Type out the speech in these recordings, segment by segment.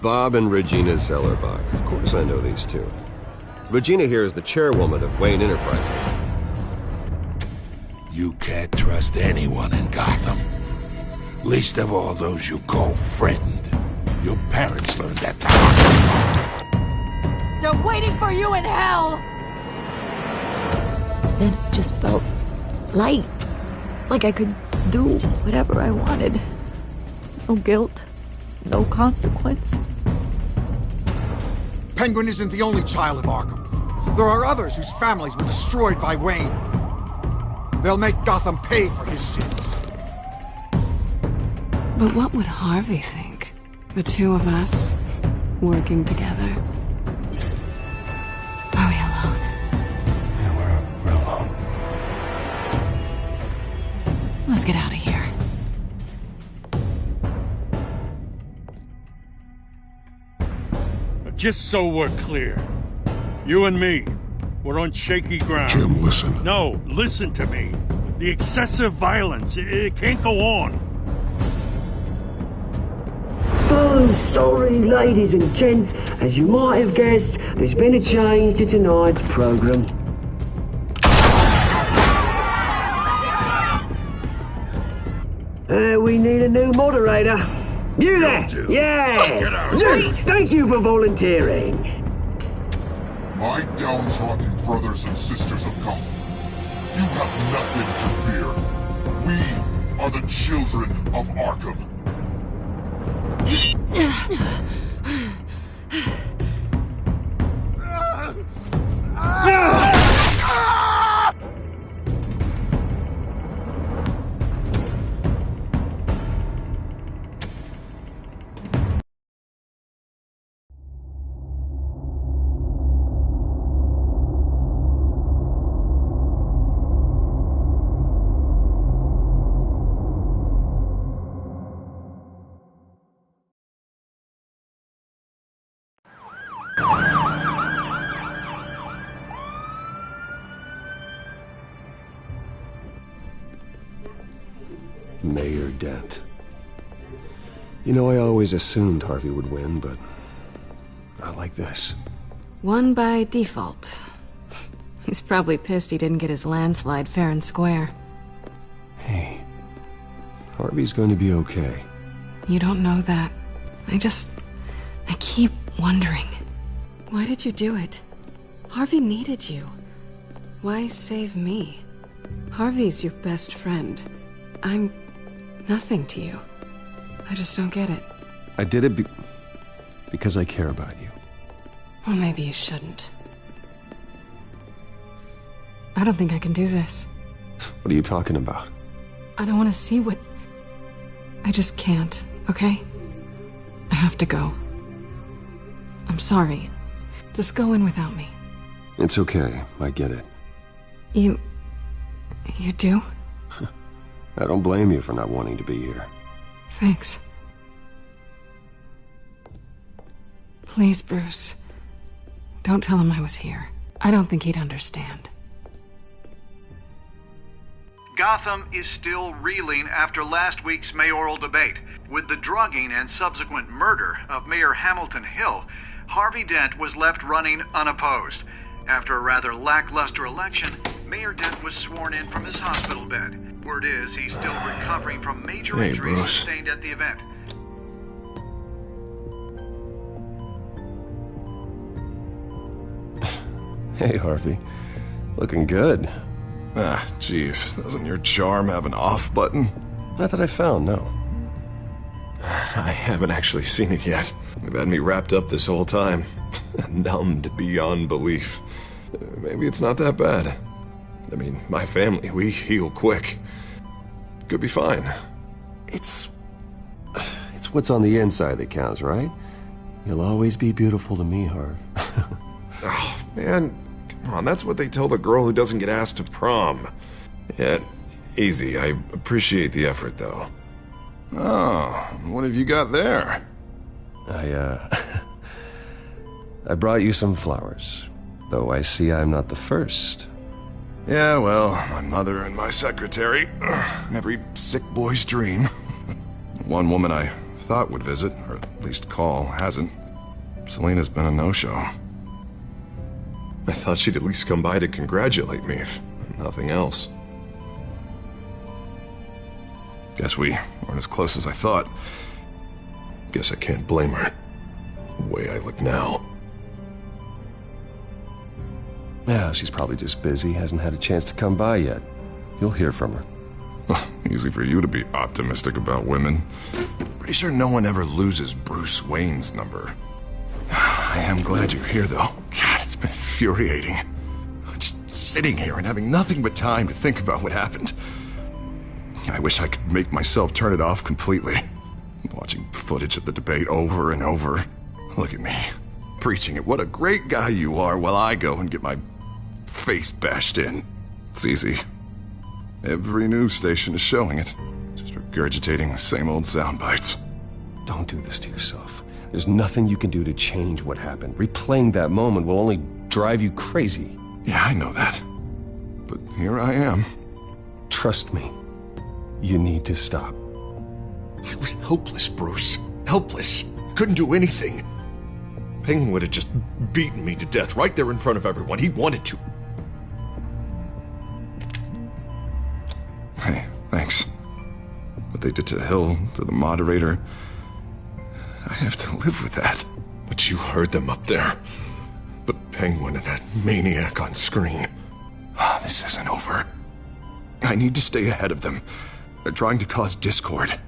Bob and Regina Zellerbach. Of course I know these two. Regina here is the chairwoman of Wayne Enterprises. You can't trust anyone in Gotham. Least of all those you call friend. Your parents learned that the hard way. They're waiting for you in hell! Then it just felt light. Like I could do whatever I wanted. No guilt. No consequence. Penguin isn't the only child of Arkham. There are others whose families were destroyed by Wayne. They'll make Gotham pay for his sins. But what would Harvey think? The two of us, working together. Are we alone? Yeah, we're alone. Let's get out of here. Just so we're clear, you and me, we're on shaky ground. Jim, listen. No, listen to me. The excessive violence, it can't go on. So sorry, ladies and gents. As you might have guessed, there's been a change to tonight's program. We need a new moderator. You there? Yes! Wait! Thank you for volunteering. My downtrodden brothers and sisters of Gotham, you have nothing to fear. We are the children of Arkham. Mayor Dent. You know, I always assumed Harvey would win, but not like this. Won by default. He's probably pissed he didn't get his landslide fair and square. Hey, Harvey's going to be okay. You don't know that. I keep wondering. Why did you do it? Harvey needed you. Why save me? Harvey's your best friend. I'm nothing to you. I just don't get it. I did it because I care about you. Well, maybe you shouldn't. I don't think I can do this. What are you talking about? I don't want to see what... I just can't, okay? I have to go. I'm sorry. Just go in without me. It's okay. I get it. You do? I don't blame you for not wanting to be here. Thanks. Please, Bruce. Don't tell him I was here. I don't think he'd understand. Gotham is still reeling after last week's mayoral debate. With the drugging and subsequent murder of Mayor Hamilton Hill, Harvey Dent was left running unopposed. After a rather lackluster election, Mayor Dent was sworn in from his hospital bed. Word is he's still recovering from major injuries sustained at the event. Hey, Harvey. Looking good. Ah, jeez. Doesn't your charm have an off button? Not that I found, no. I haven't actually seen it yet. You've had me wrapped up this whole time. Numbed beyond belief. Maybe it's not that bad. I mean, my family, we heal quick. Could be fine. It's what's on the inside that counts, right? You'll always be beautiful to me, Harv. Oh, man. Come on, that's what they tell the girl who doesn't get asked to prom. Yeah, easy. I appreciate the effort, though. Oh, what have you got there? I brought you some flowers. Though I see I'm not the first. Yeah, well, my mother and my secretary. Every sick boy's dream. One woman I thought would visit, or at least call, hasn't. Selena's been a no-show. I thought she'd at least come by to congratulate me, if nothing else. Guess we weren't as close as I thought. Guess I can't blame her. The way I look now. Yeah, she's probably just busy, hasn't had a chance to come by yet. You'll hear from her. Easy for you to be optimistic about women. Pretty sure no one ever loses Bruce Wayne's number. I am glad you're here, though. God, it's been infuriating. Just sitting here and having nothing but time to think about what happened. I wish I could make myself turn it off completely. Watching footage of the debate over and over. Look at me, preaching at what a great guy you are while I go and get my face bashed in. It's easy. Every news station is showing it. Just regurgitating the same old sound bites. Don't do this to yourself. There's nothing you can do to change what happened. Replaying that moment will only drive you crazy. Yeah, I know that. But here I am. Trust me. You need to stop. I was helpless, Bruce. Helpless. Couldn't do anything. Penguin would have just beaten me to death right there in front of everyone. He wanted to. Hey, thanks. What they did to Hill, to the moderator, I have to live with that. But you heard them up there. The Penguin and that maniac on screen. This isn't over. I need to stay ahead of them. They're trying to cause discord.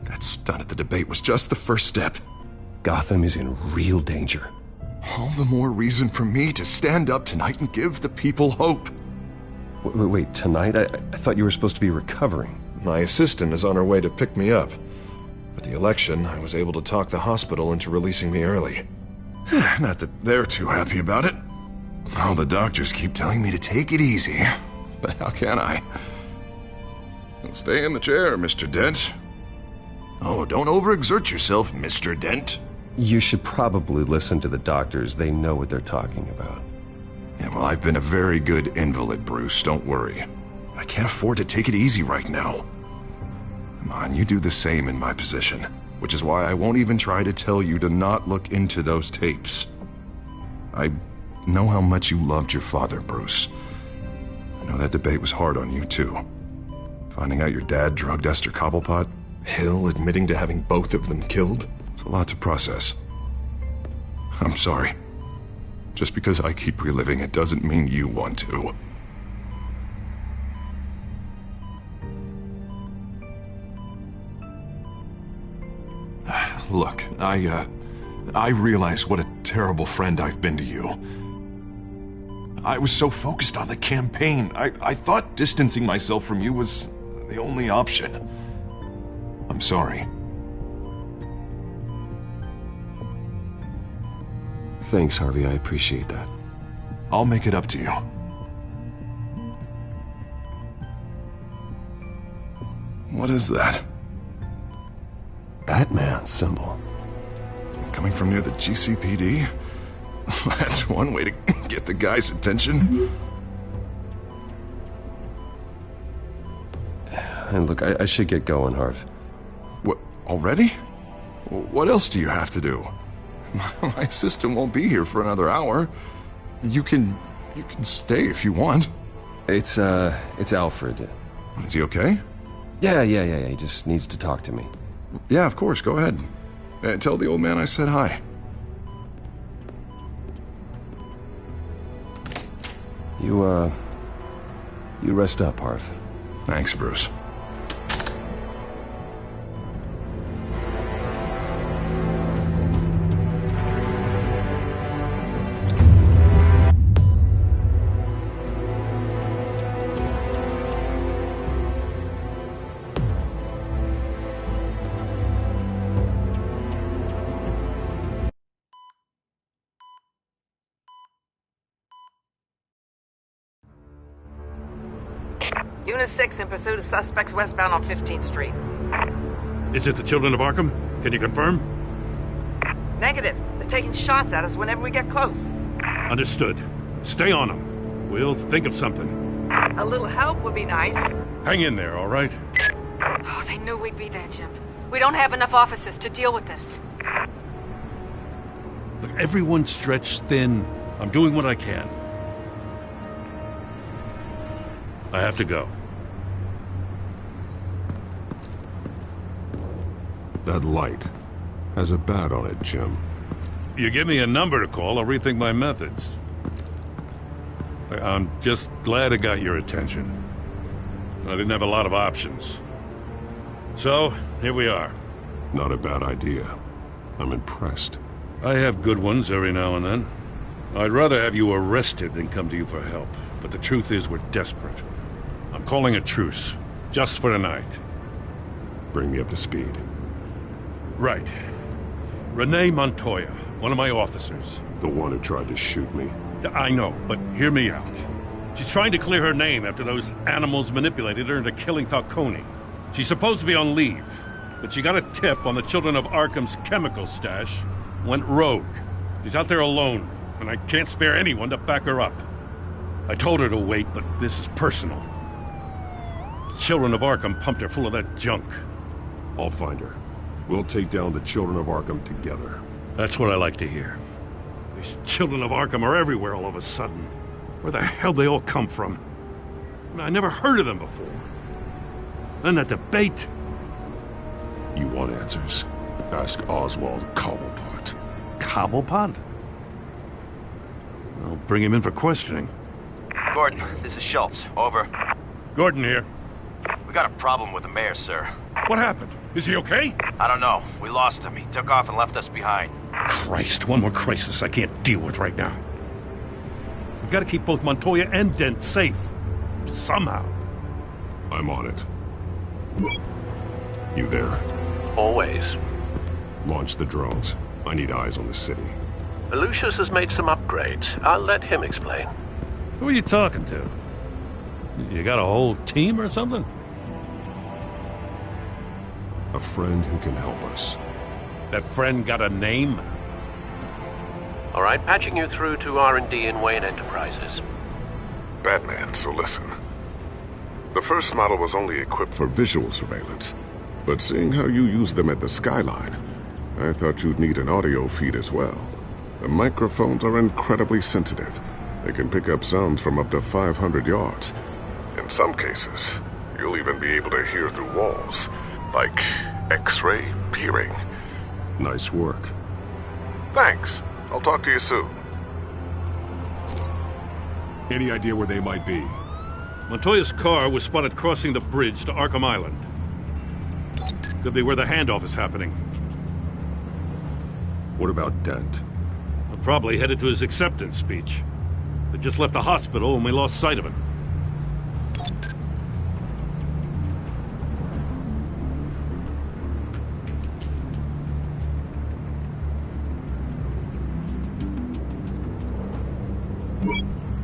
That stunt at the debate was just the first step. Gotham is in real danger. All the more reason for me to stand up tonight and give the people hope. Wait, tonight? I thought you were supposed to be recovering. My assistant is on her way to pick me up. With the election, I was able to talk the hospital into releasing me early. Not that they're too happy about it. All the doctors keep telling me to take it easy. But how can I? Stay in the chair, Mr. Dent. Oh, don't overexert yourself, Mr. Dent. You should probably listen to the doctors. They know what they're talking about. Yeah, well, I've been a very good invalid, Bruce. Don't worry. I can't afford to take it easy right now. Come on, you do the same in my position. Which is why I won't even try to tell you to not look into those tapes. I know how much you loved your father, Bruce. I know that debate was hard on you, too. Finding out your dad drugged Esther Cobblepot, Hill admitting to having both of them killed, it's a lot to process. I'm sorry. Just because I keep reliving it doesn't mean you want to. Look, I realize what a terrible friend I've been to you. I was so focused on the campaign, I thought distancing myself from you was the only option. I'm sorry. Thanks, Harvey. I appreciate that. I'll make it up to you. What is that? Batman symbol. Coming from near the GCPD? That's one way to get the guy's attention. And look, I should get going, Harv. What, already? What else do you have to do? My assistant won't be here for another hour. You can stay if you want. It's Alfred. Is he okay? Yeah. He just needs to talk to me. Yeah, of course. Go ahead. Tell the old man I said hi. You rest up, Harv. Thanks, Bruce. Unit 6 in pursuit of suspects westbound on 15th Street. Is it the children of Arkham? Can you confirm? Negative. They're taking shots at us whenever we get close. Understood. Stay on them. We'll think of something. A little help would be nice. Hang in there, all right? Oh, they knew we'd be there, Jim. We don't have enough officers to deal with this. Look, everyone's stretched thin. I'm doing what I can. I have to go. That light has a bat on it, Jim. You give me a number to call, I'll rethink my methods. I'm just glad it got your attention. I didn't have a lot of options. So, here we are. Not a bad idea. I'm impressed. I have good ones every now and then. I'd rather have you arrested than come to you for help. But the truth is, we're desperate. I'm calling a truce. Just for tonight. Bring me up to speed. Right. Renee Montoya, one of my officers. The one who tried to shoot me. I know, but hear me out. She's trying to clear her name after those animals manipulated her into killing Falcone. She's supposed to be on leave, but she got a tip on the Children of Arkham's chemical stash, went rogue. She's out there alone, and I can't spare anyone to back her up. I told her to wait, but this is personal. The Children of Arkham pumped her full of that junk. I'll find her. We'll take down the Children of Arkham together. That's what I like to hear. These Children of Arkham are everywhere all of a sudden. Where the hell they all come from? I never heard of them before. Then that debate. You want answers? Ask Oswald Cobblepot. Cobblepot? I'll bring him in for questioning. Gordon, this is Schultz. Over. Gordon here. We got a problem with the mayor, sir. What happened? Is he okay? I don't know. We lost him. He took off and left us behind. Christ, one more crisis I can't deal with right now. We've got to keep both Montoya and Dent safe. Somehow. I'm on it. You there? Always. Launch the drones. I need eyes on the city. Lucius has made some upgrades. I'll let him explain. Who are you talking to? You got a whole team or something? A friend who can help us. That friend got a name? All right, patching you through to R&D in Wayne Enterprises. Batman, so listen. The first model was only equipped for visual surveillance, but seeing how you use them at the Skyline, I thought you'd need an audio feed as well. The microphones are incredibly sensitive. They can pick up sounds from up to 500 yards. In some cases, you'll even be able to hear through walls, like X-ray peering. Nice work. Thanks. I'll talk to you soon. Any idea where they might be? Montoya's car was spotted crossing the bridge to Arkham Island. Could be where the handoff is happening. What about Dent? Probably headed to his acceptance speech. They just left the hospital and we lost sight of him.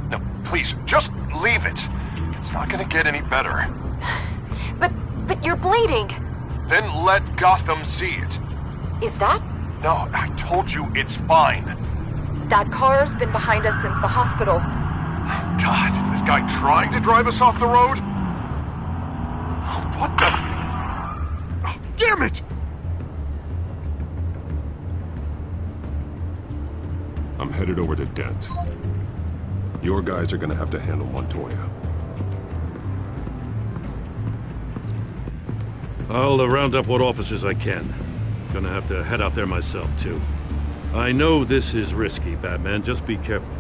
No, please, just leave it. It's not gonna get any better. But you're bleeding. Then let Gotham see it. Is that? No, I told you it's fine. That car's been behind us since the hospital. God, is this guy trying to drive us off the road? What the? Oh, damn it! I'm headed over to Dent. Your guys are gonna have to handle Montoya. I'll round up what officers I can. Gonna have to head out there myself, too. I know this is risky, Batman. Just be careful.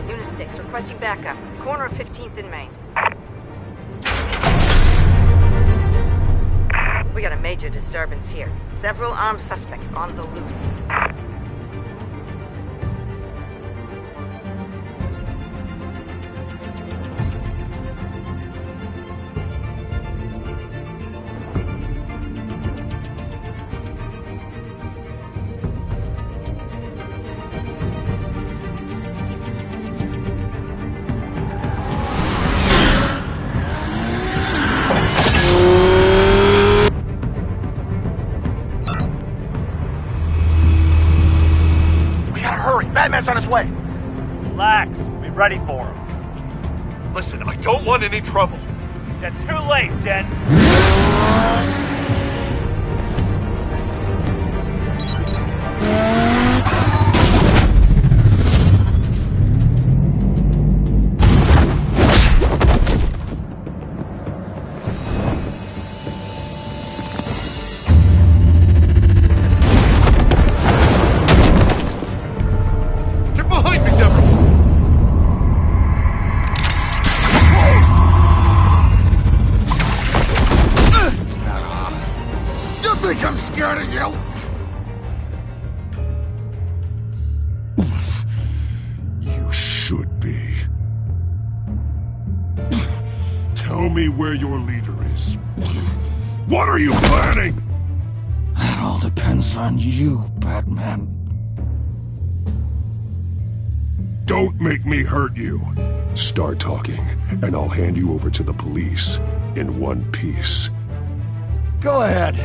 Unit 6, requesting backup. Corner of 15th and Main. We got a major disturbance here. Several armed suspects on the loose. Batman's on his way. Relax. Be ready for him. Listen, I don't want any trouble. You're too late, gent! I'm scared of you! You should be. Tell me where your leader is. What are you planning? That all depends on you, Batman. Don't make me hurt you. Start talking, and I'll hand you over to the police in one piece. Go ahead.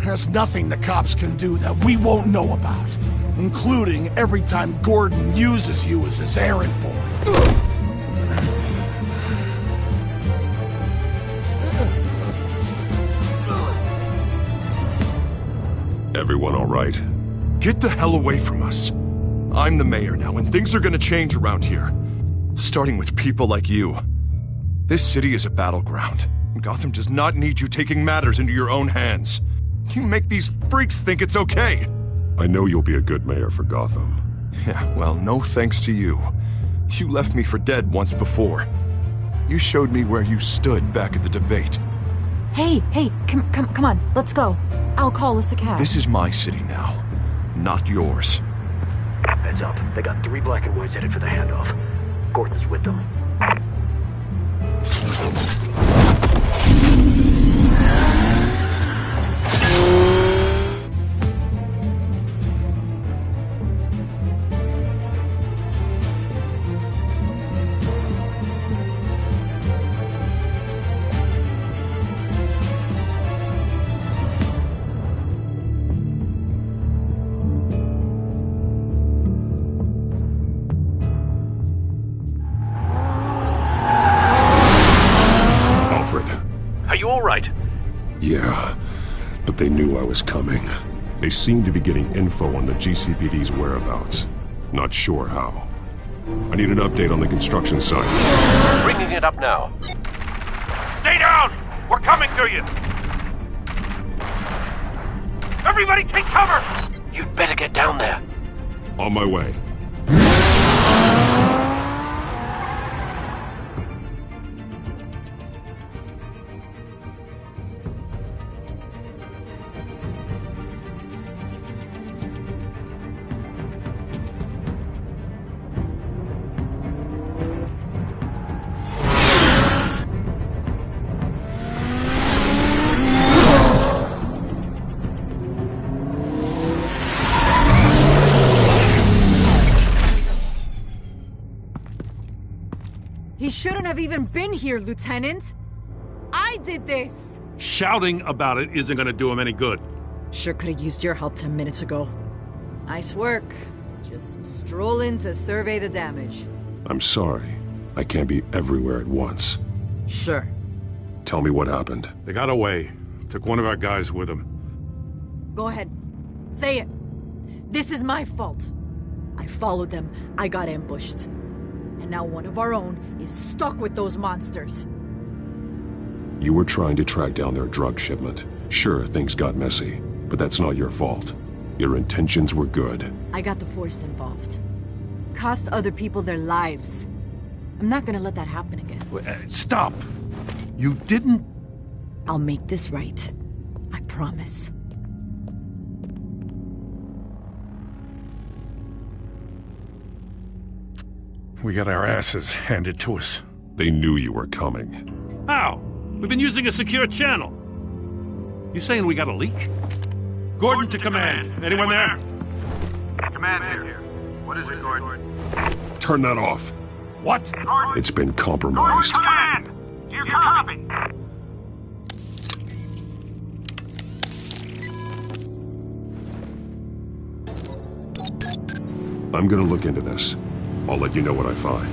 There's nothing the cops can do that we won't know about, including every time Gordon uses you as his errand boy. Everyone all right? Get the hell away from us. I'm the mayor now, and things are gonna change around here. Starting with people like you. This city is a battleground. Gotham does not need you taking matters into your own hands. You make these freaks think it's okay. I know you'll be a good mayor for Gotham. Yeah, well, no thanks to you. You left me for dead once before. You showed me where you stood back at the debate. Hey, come on, let's go. I'll call us a cab. This is my city now, not yours. Heads up, they got 3 black and whites headed for the handoff. Gordon's with them. Yeah, but they knew I was coming. They seemed to be getting info on the GCPD's whereabouts. Not sure how. I need an update on the construction site. Bringing it up now. Stay down! We're coming to you! Everybody take cover! You'd better get down there. On my way. He shouldn't have even been here, Lieutenant. I did this. Shouting about it isn't gonna do him any good. Sure could have used your help 10 minutes ago. Nice work. Just stroll in to survey the damage. I'm sorry. I can't be everywhere at once. Sure. Tell me what happened. They got away. Took one of our guys with them. Go ahead. Say it. This is my fault. I followed them. I got ambushed. And now one of our own is stuck with those monsters. You were trying to track down their drug shipment. Sure, things got messy, but that's not your fault. Your intentions were good. I got the Force involved. Cost other people their lives. I'm not gonna let that happen again. Stop! You didn't... I'll make this right. I promise. We got our asses handed to us. They knew you were coming. How? We've been using a secure channel. You saying we got a leak? Gordon to command. Anyone there? Command here. What is it, Gordon? Turn that off. What? It's been compromised. Command! Do you copy? I'm gonna look into this. I'll let you know what I find.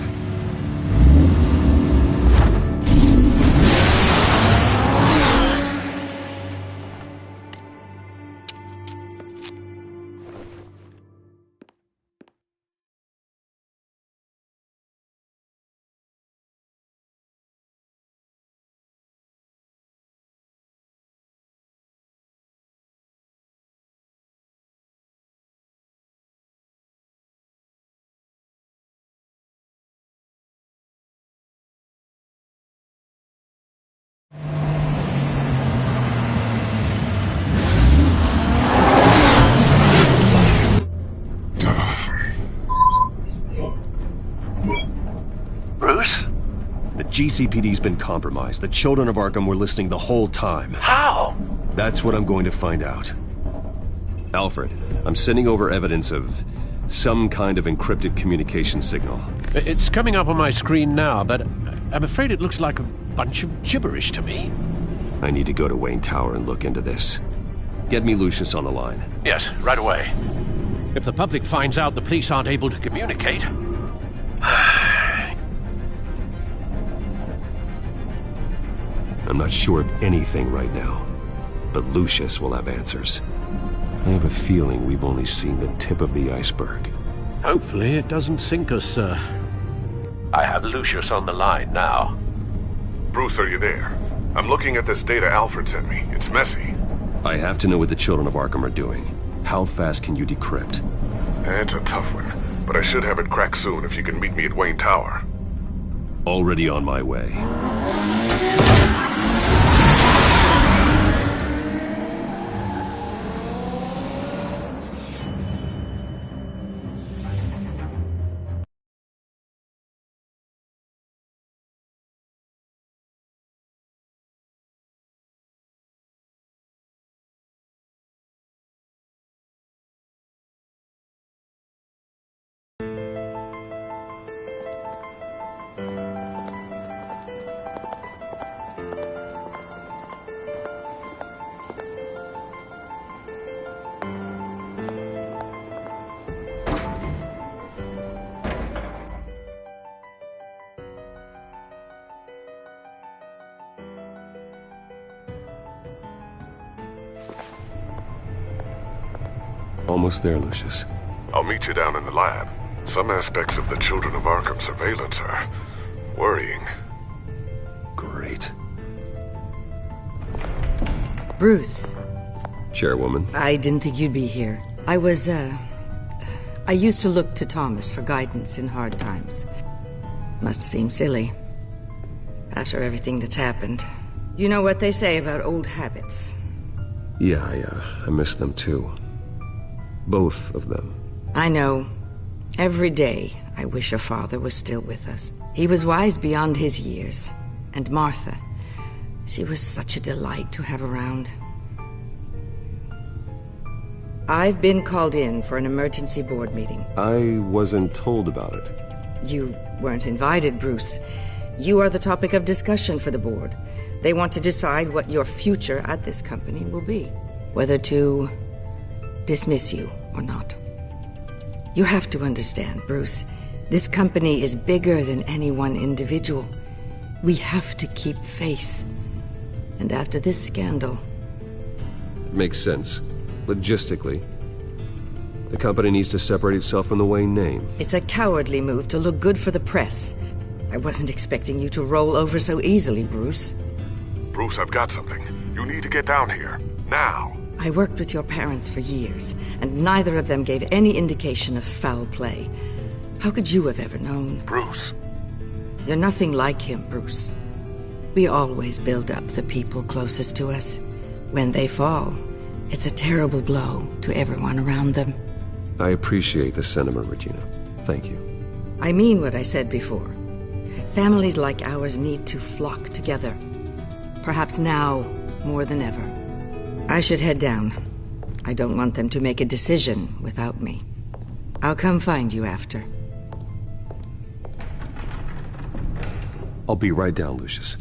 GCPD's been compromised. The children of Arkham were listening the whole time. How? That's what I'm going to find out. Alfred, I'm sending over evidence of some kind of encrypted communication signal. It's coming up on my screen now, but I'm afraid it looks like a bunch of gibberish to me. I need to go to Wayne Tower and look into this. Get me Lucius on the line. Yes, right away. If the public finds out the police aren't able to communicate... I'm not sure of anything right now, but Lucius will have answers. I have a feeling we've only seen the tip of the iceberg. Hopefully it doesn't sink us, sir. I have Lucius on the line now. Bruce, are you there? I'm looking at this data Alfred sent me. It's messy. I have to know what the children of Arkham are doing. How fast can you decrypt? It's a tough one, but I should have it cracked soon if you can meet me at Wayne Tower. Already on my way. Almost there, Lucius. I'll meet you down in the lab. Some aspects of the Children of Arkham surveillance are worrying. Great. Bruce. Chairwoman. I didn't think you'd be here. I used to look to Thomas for guidance in hard times. Must seem silly. After everything that's happened. You know what they say about old habits. Yeah, I miss them too. Both of them. I know. Every day, I wish your father was still with us. He was wise beyond his years. And Martha, she was such a delight to have around. I've been called in for an emergency board meeting. I wasn't told about it. You weren't invited, Bruce. You are the topic of discussion for the board. They want to decide what your future at this company will be. Whether to dismiss you or not. You have to understand, Bruce. This company is bigger than any one individual. We have to keep face. And after this scandal... It makes sense. Logistically. The company needs to separate itself from the Wayne name. It's a cowardly move to look good for the press. I wasn't expecting you to roll over so easily, Bruce. Bruce, I've got something. You need to get down here. Now. I worked with your parents for years, and neither of them gave any indication of foul play. How could you have ever known? Bruce. You're nothing like him, Bruce. We always build up the people closest to us. When they fall, it's a terrible blow to everyone around them. I appreciate the sentiment, Regina. Thank you. I mean what I said before. Families like ours need to flock together. Perhaps now more than ever. I should head down. I don't want them to make a decision without me. I'll come find you after. I'll be right down, Lucius.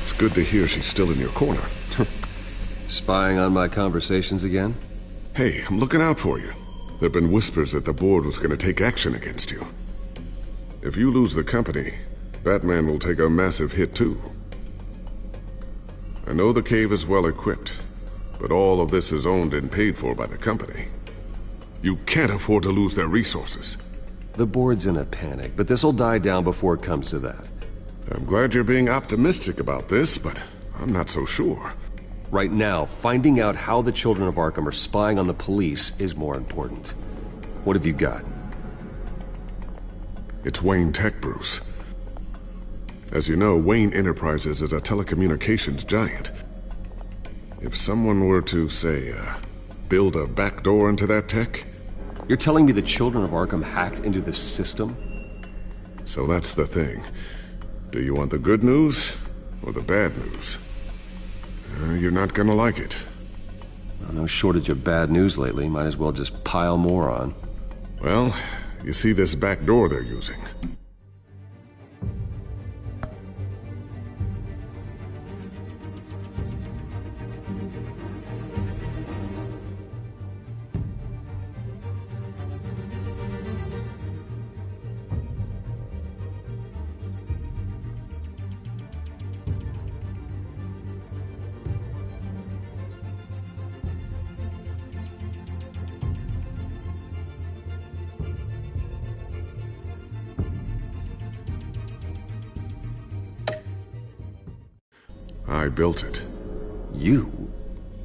It's good to hear she's still in your corner. Spying on my conversations again? Hey, I'm looking out for you. There have been whispers that the board was going to take action against you. If you lose the company, Batman will take a massive hit too. I know the cave is well equipped, but all of this is owned and paid for by the company. You can't afford to lose their resources. The board's in a panic, but this'll die down before it comes to that. I'm glad you're being optimistic about this, but I'm not so sure. Right now, finding out how the children of Arkham are spying on the police is more important. What have you got? It's Wayne Tech, Bruce. As you know, Wayne Enterprises is a telecommunications giant. If someone were to, say, build a backdoor into that tech... You're telling me the children of Arkham hacked into this system? So that's the thing. Do you want the good news or the bad news? You're not gonna like it. Well, no shortage of bad news lately. Might as well just pile more on. Well, you see this back door they're using. I built it. You?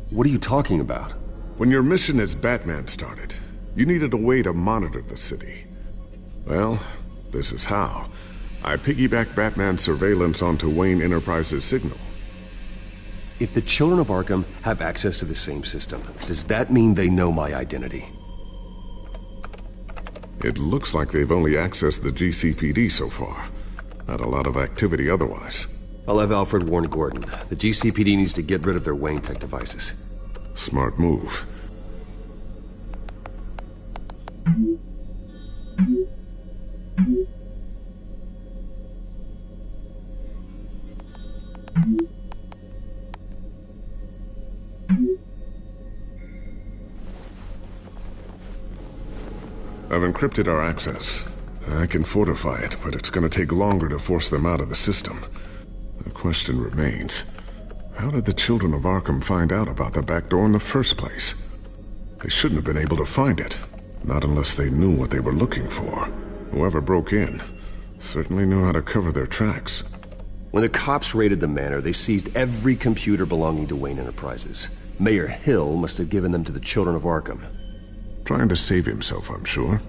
What are you talking about? When your mission as Batman started, you needed a way to monitor the city. Well, this is how. I piggybacked Batman's surveillance onto Wayne Enterprises' signal. If the children of Arkham have access to the same system, does that mean they know my identity? It looks like they've only accessed the GCPD so far. Not a lot of activity otherwise. I'll have Alfred warn Gordon. The GCPD needs to get rid of their Wayne Tech devices. Smart move. I've encrypted our access. I can fortify it, but it's going to take longer to force them out of the system. The question remains, how did the children of Arkham find out about the back door in the first place? They shouldn't have been able to find it, not unless they knew what they were looking for. Whoever broke in certainly knew how to cover their tracks. When the cops raided the manor, they seized every computer belonging to Wayne Enterprises. Mayor Hill must have given them to the children of Arkham. Trying to save himself, I'm sure.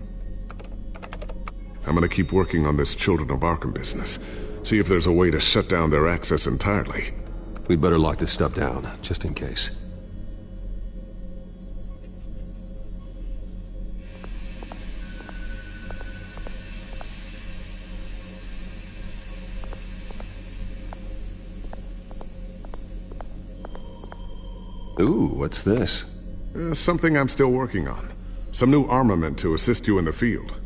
I'm gonna keep working on this Children of Arkham business. See if there's a way to shut down their access entirely. We'd better lock this stuff down, just in case. Ooh, what's this? Something I'm still working on. Some new armament to assist you in the field.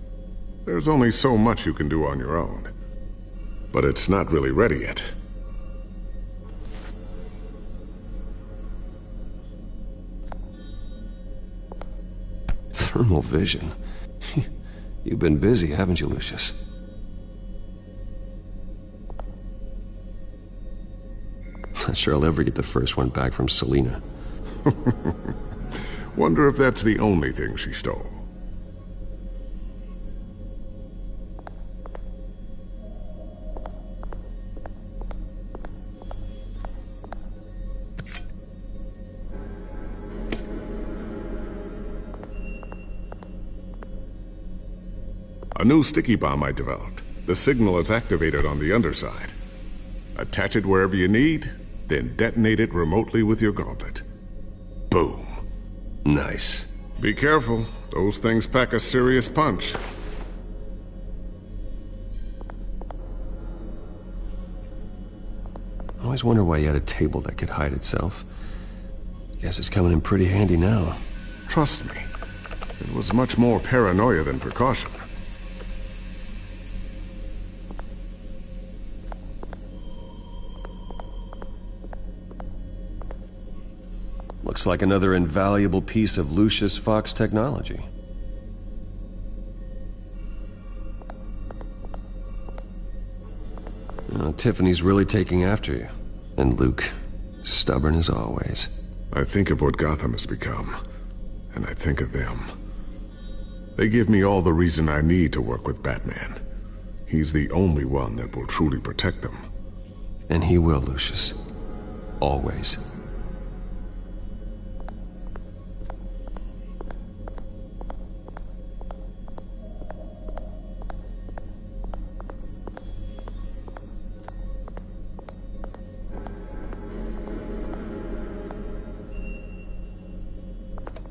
There's only so much you can do on your own. But it's not really ready yet. Thermal vision. You've been busy, haven't you, Lucius? Not sure I'll ever get the first one back from Selina. Wonder if that's the only thing she stole. A new sticky bomb I developed. The signal is activated on the underside. Attach it wherever you need, then detonate it remotely with your gauntlet. Boom. Nice. Be careful. Those things pack a serious punch. I always wonder why you had a table that could hide itself. Guess it's coming in pretty handy now. Trust me. It was much more paranoia than precaution. Looks like another invaluable piece of Lucius Fox technology. Tiffany's really taking after you. And Luke, stubborn as always. I think of what Gotham has become, and I think of them. They give me all the reason I need to work with Batman. He's the only one that will truly protect them. And he will, Lucius. Always.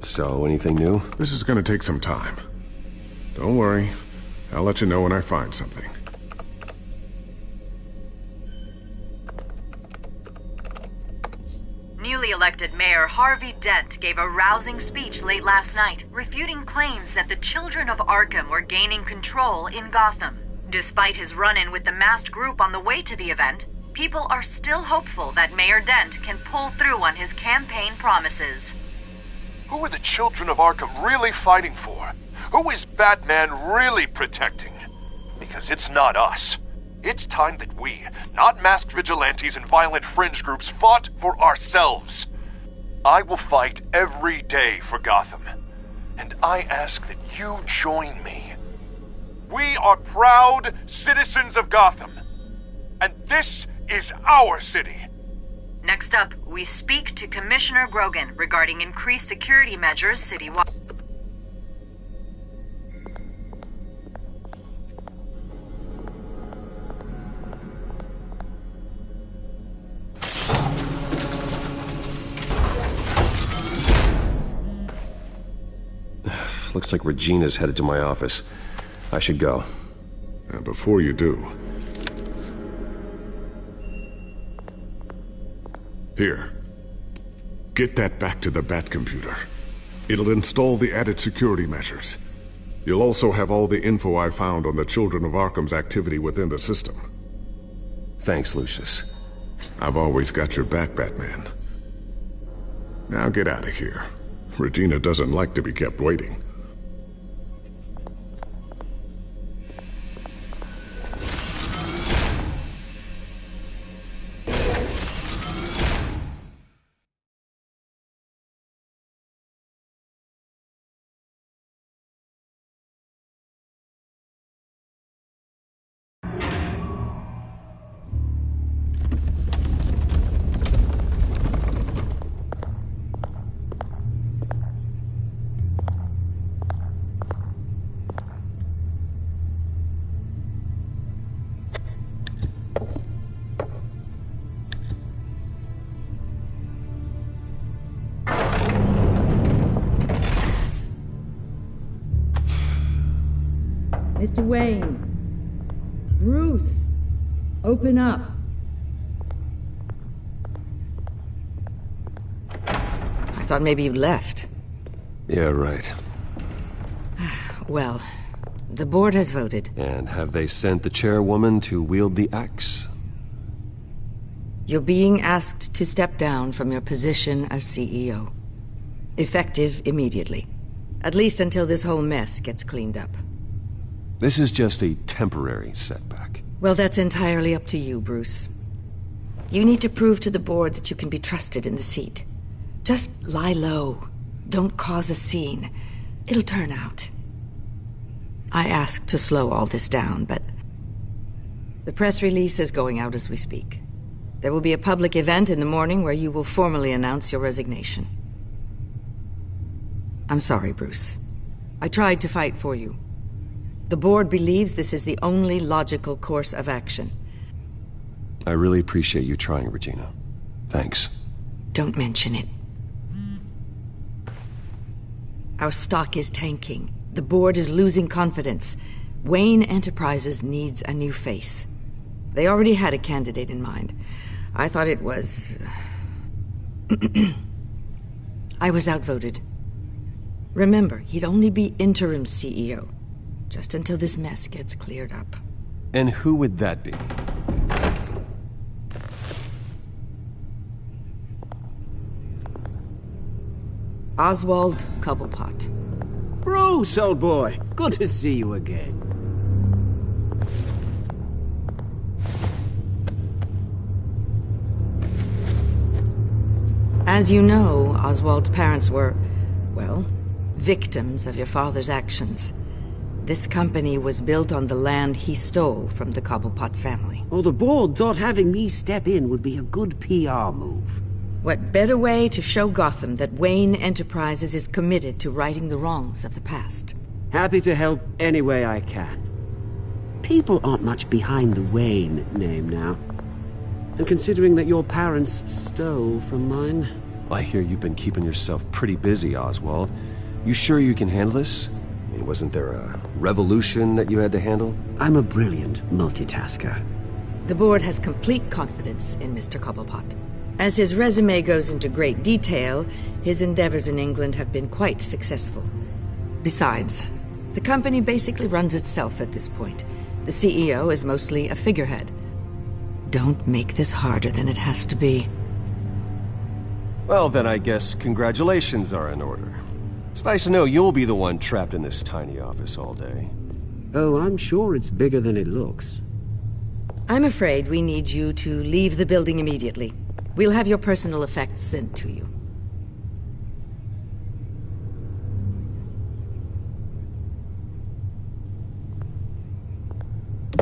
So, anything new? This is gonna take some time. Don't worry. I'll let you know when I find something. Newly elected Mayor Harvey Dent gave a rousing speech late last night, refuting claims that the children of Arkham were gaining control in Gotham. Despite his run-in with the masked group on the way to the event, people are still hopeful that Mayor Dent can pull through on his campaign promises. Who are the children of Arkham really fighting for? Who is Batman really protecting? Because it's not us. It's time that we, not masked vigilantes and violent fringe groups, fought for ourselves. I will fight every day for Gotham. And I ask that you join me. We are proud citizens of Gotham. And this is our city. Next up, we speak to Commissioner Grogan regarding increased security measures citywide. Looks like Regina's headed to my office. I should go. And before you do... Here. Get that back to the Batcomputer. It'll install the added security measures. You'll also have all the info I found on the Children of Arkham's activity within the system. Thanks, Lucius. I've always got your back, Batman. Now get out of here. Regina doesn't like to be kept waiting. Mr. Wayne. Bruce. Open up. I thought maybe you left. Yeah, right. Well, the board has voted. And have they sent the chairwoman to wield the axe? You're being asked to step down from your position as CEO. Effective immediately. At least until this whole mess gets cleaned up. This is just a temporary setback. Well, that's entirely up to you, Bruce. You need to prove to the board that you can be trusted in the seat. Just lie low. Don't cause a scene. It'll turn out. I asked to slow all this down, but... the press release is going out as we speak. There will be a public event in the morning where you will formally announce your resignation. I'm sorry, Bruce. I tried to fight for you. The board believes this is the only logical course of action. I really appreciate you trying, Regina. Thanks. Don't mention it. Our stock is tanking. The board is losing confidence. Wayne Enterprises needs a new face. They already had a candidate in mind. I thought it was... I was outvoted. Remember, he'd only be interim CEO. Just until this mess gets cleared up. And who would that be? Oswald Cobblepot. Bruce, old boy. Good to see you again. As you know, Oswald's parents were, well, victims of your father's actions. This company was built on the land he stole from the Cobblepot family. Well, the board thought having me step in would be a good PR move. What better way to show Gotham that Wayne Enterprises is committed to righting the wrongs of the past? Happy to help any way I can. People aren't much behind the Wayne name now. And considering that your parents stole from mine... I hear you've been keeping yourself pretty busy, Oswald. You sure you can handle this? I mean, wasn't there a revolution that you had to handle? I'm a brilliant multitasker. The board has complete confidence in Mr. Cobblepot. As his resume goes into great detail, his endeavors in England have been quite successful. Besides, the company basically runs itself at this point. The CEO is mostly a figurehead. Don't make this harder than it has to be. Well, then I guess congratulations are in order. It's nice to know you'll be the one trapped in this tiny office all day. Oh, I'm sure it's bigger than it looks. I'm afraid we need you to leave the building immediately. We'll have your personal effects sent to you.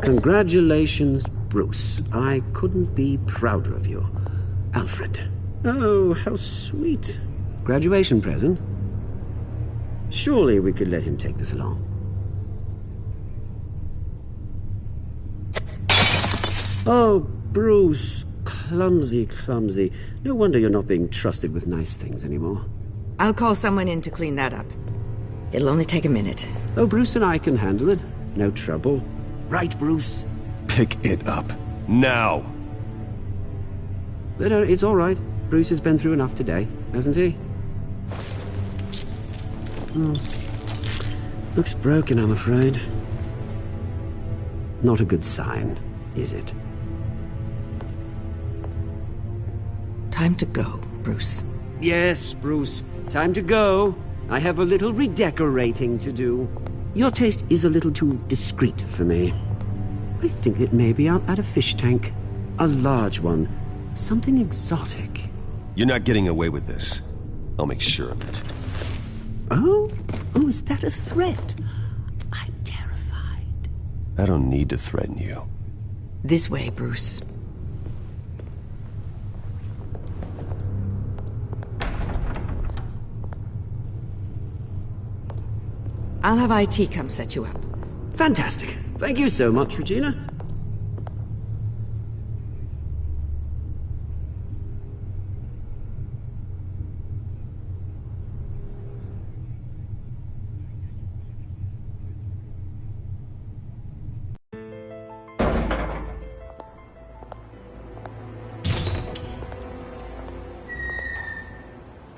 Congratulations, Bruce. I couldn't be prouder of you. Alfred. Oh, how sweet. Graduation present? Surely we could let him take this along. Oh, Bruce. Clumsy, clumsy. No wonder you're not being trusted with nice things anymore. I'll call someone in to clean that up. It'll only take a minute. Oh, Bruce and I can handle it. No trouble. Right, Bruce? Pick it up. Now! No, it's all right. Bruce has been through enough today, hasn't he? Looks broken, I'm afraid. Not a good sign, is it? Time to go, Bruce. Yes, Bruce. Time to go. I have a little redecorating to do. Your taste is a little too discreet for me. I think that maybe I'll add a fish tank. A large one. Something exotic. You're not getting away with this. I'll make sure of it. Oh? Oh, is that a threat? I'm terrified. I don't need to threaten you. This way, Bruce. I'll have IT come set you up. Fantastic. Thank you so much, Regina.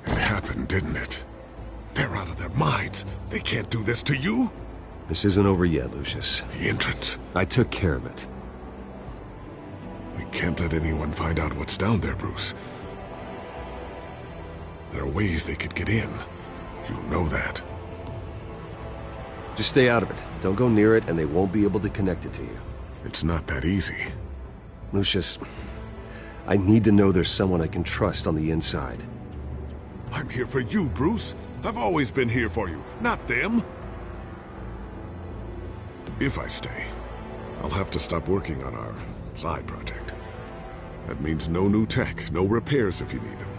It happened, didn't it? They're out of their minds. They can't do this to you. This isn't over yet, Lucius. The entrance. I took care of it. We can't let anyone find out what's down there, Bruce. There are ways they could get in. You know that. Just stay out of it. Don't go near it, and they won't be able to connect it to you. It's not that easy. Lucius, I need to know there's someone I can trust on the inside. I'm here for you, Bruce. I've always been here for you, not them. If I stay, I'll have to stop working on our side project. That means no new tech, no repairs if you need them.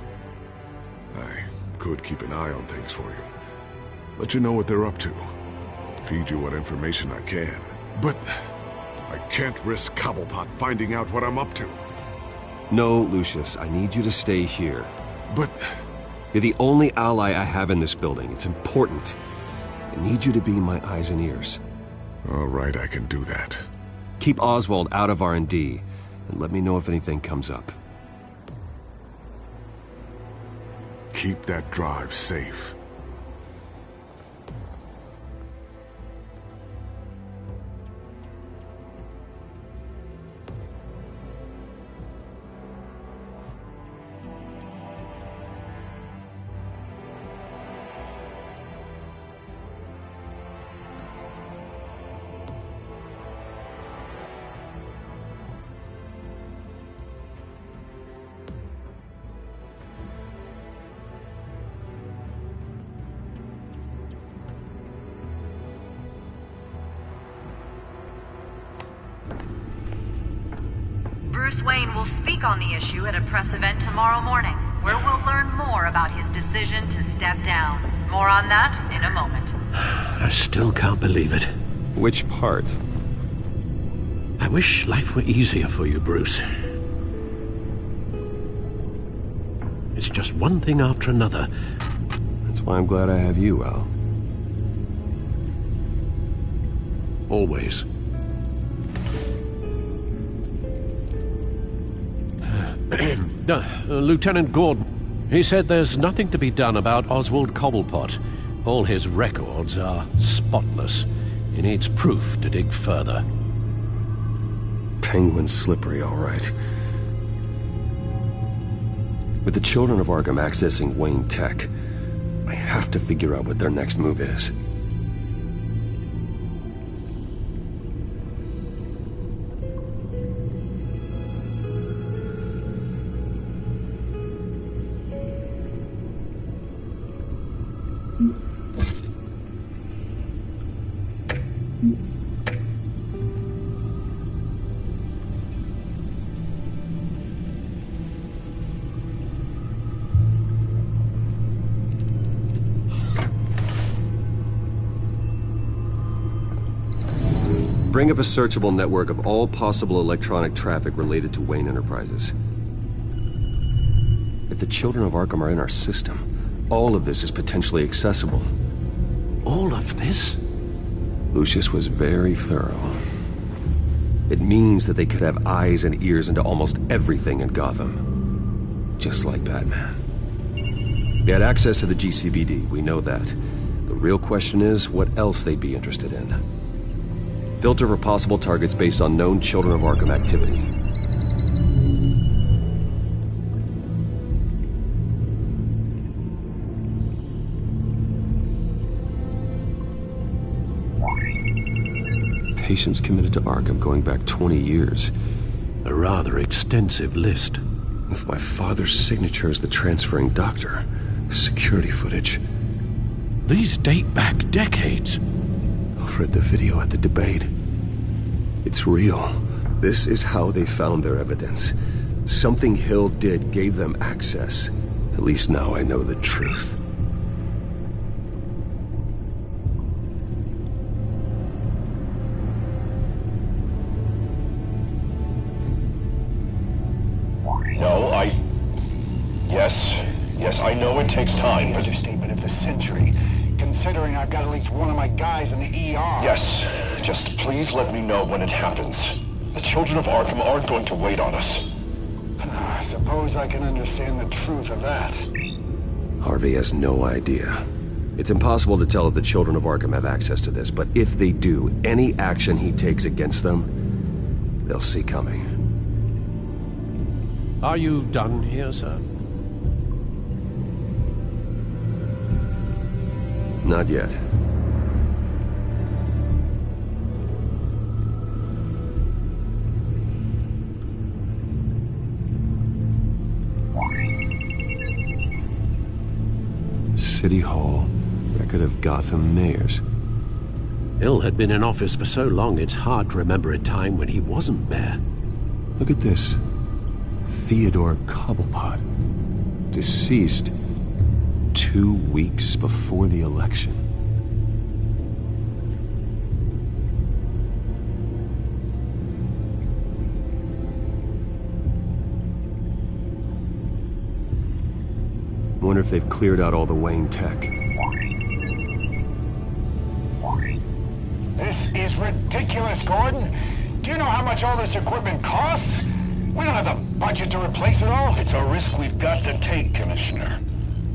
I could keep an eye on things for you. Let you know what they're up to. Feed you what information I can. But I can't risk Cobblepot finding out what I'm up to. No, Lucius, I need you to stay here. But... You're the only ally I have in this building. It's important. I need you to be my eyes and ears. All right, I can do that. Keep Oswald out of R&D, and let me know if anything comes up. Keep that drive safe. Bruce Wayne will speak on the issue at a press event tomorrow morning, where we'll learn more about his decision to step down. More on that in a moment. I still can't believe it. Which part? I wish life were easier for you, Bruce. It's just one thing after another. That's why I'm glad I have you, Al. Always. Lieutenant Gordon, he said there's nothing to be done about Oswald Cobblepot. All his records are spotless. He needs proof to dig further. Penguin's slippery, all right. With the children of Arkham accessing Wayne Tech, I have to figure out what their next move is. Bring up a searchable network of all possible electronic traffic related to Wayne Enterprises. If the children of Arkham are in our system, all of this is potentially accessible. All of this? Lucius was very thorough. It means that they could have eyes and ears into almost everything in Gotham. Just like Batman. They had access to the GCPD, we know that. The real question is, what else they'd be interested in. Filter for possible targets based on known Children of Arkham activity. Patients committed to Arkham going back 20 years. A rather extensive list. With my father's signature as the transferring doctor. Security footage. These date back decades. I've read the video at the debate. It's real. This is how they found their evidence. Something Hill did gave them access. At least now I know the truth. No, Yes, I know it takes time, but... Understatement of the century. Considering I've got at least one of my guys in the ER. Yes, just please let me know when it happens. The children of Arkham aren't going to wait on us. I suppose I can understand the truth of that. Harvey has no idea. It's impossible to tell if the children of Arkham have access to this, but if they do, any action he takes against them, they'll see coming. Are you done here, sir? Not yet. City Hall. Record of Gotham mayors. Hill had been in office for so long, it's hard to remember a time when he wasn't mayor. Look at this. Theodore Cobblepot. Deceased 2 weeks before the election. Wonder if they've cleared out all the Wayne tech. This is ridiculous, Gordon. Do you know how much all this equipment costs? We don't have the budget to replace it all. It's a risk we've got to take, Commissioner.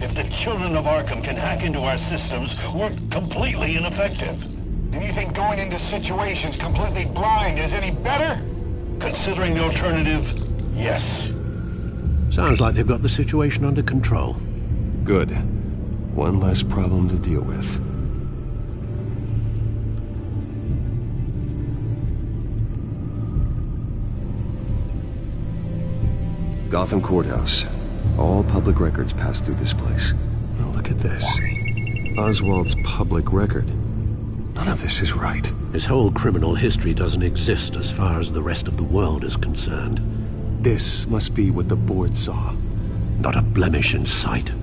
If the children of Arkham can hack into our systems, we're completely ineffective. And you think going into situations completely blind is any better? Considering the alternative, yes. Sounds like they've got the situation under control. Good. One less problem to deal with. Gotham Courthouse. All public records pass through this place. Now look at this. Oswald's public record. None of this is right. His whole criminal history doesn't exist as far as the rest of the world is concerned. This must be what the board saw. Not a blemish in sight.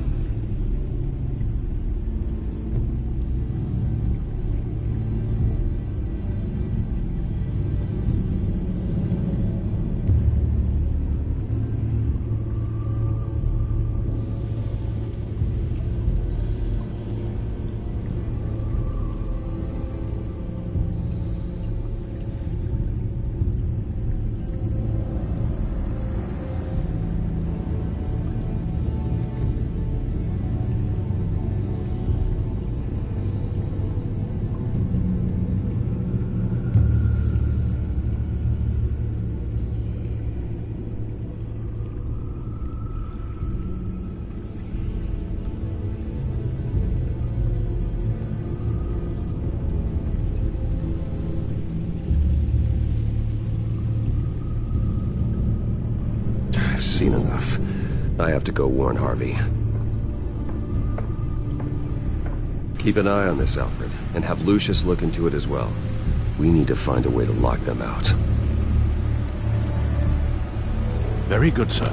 I've seen enough. I have to go warn Harvey. Keep an eye on this, Alfred, and have Lucius look into it as well. We need to find a way to lock them out. Very good, sir.